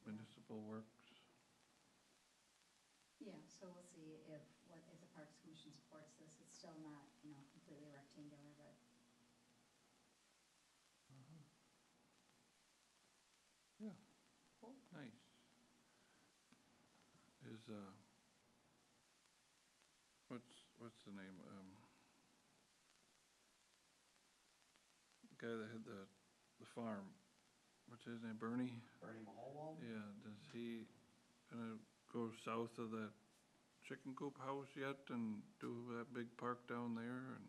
municipal works. Yeah, so we'll see if the Parks Commission supports this. It's still not, completely rectangular, but Nice. Is, what's the name? Guy that had the farm, what's his name, Bernie? Bernie Mahowald? Yeah, does he gonna go south of that chicken coop house yet and do that big park down there and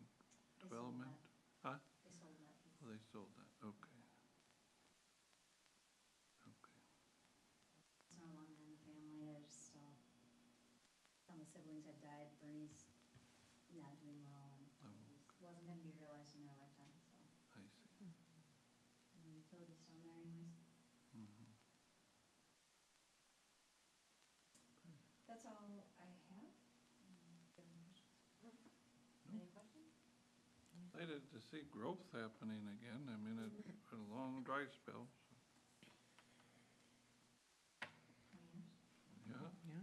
They sold development? that. Huh? They sold that piece. Oh, they sold that, okay. Okay. It's no longer in the family, I just, some of the siblings had died, Bernie's not doing well, and Oh, wasn't gonna be realized in their lifetime, so. I see. And the utilities down there anyways. Mhm. That's all I have. Do you have any questions? Any questions? Excited to see growth happening again. I mean, it had a long dry spell. 20 years? Yeah, Yeah.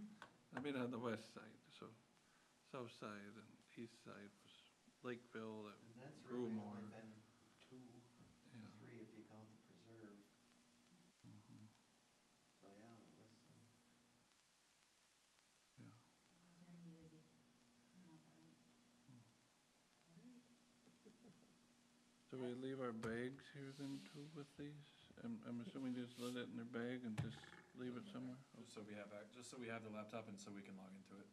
I mean, on the west side, so south side and east side was Lakeville that And that's grew really more. only been two, Yeah. three if you count the preserve. Mhm. So, yeah, it was, Yeah. There needed to be. Not that one. So we leave our bags here then too with these? I'm assuming just let it in their bag and just leave it somewhere? Just so we have, just so we have the laptop and so we can log into it.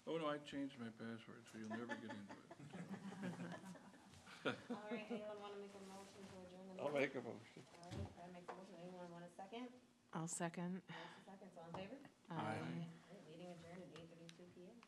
Oh, no, I changed my password, so you'll never get into it. All right, anyone want to make a motion to adjourn the meeting? I'll make a motion. All right, I make a motion. Anyone want a second? I'll second. Motion second, all in favor? Aye. All right, meeting adjourned at 8:32 PM.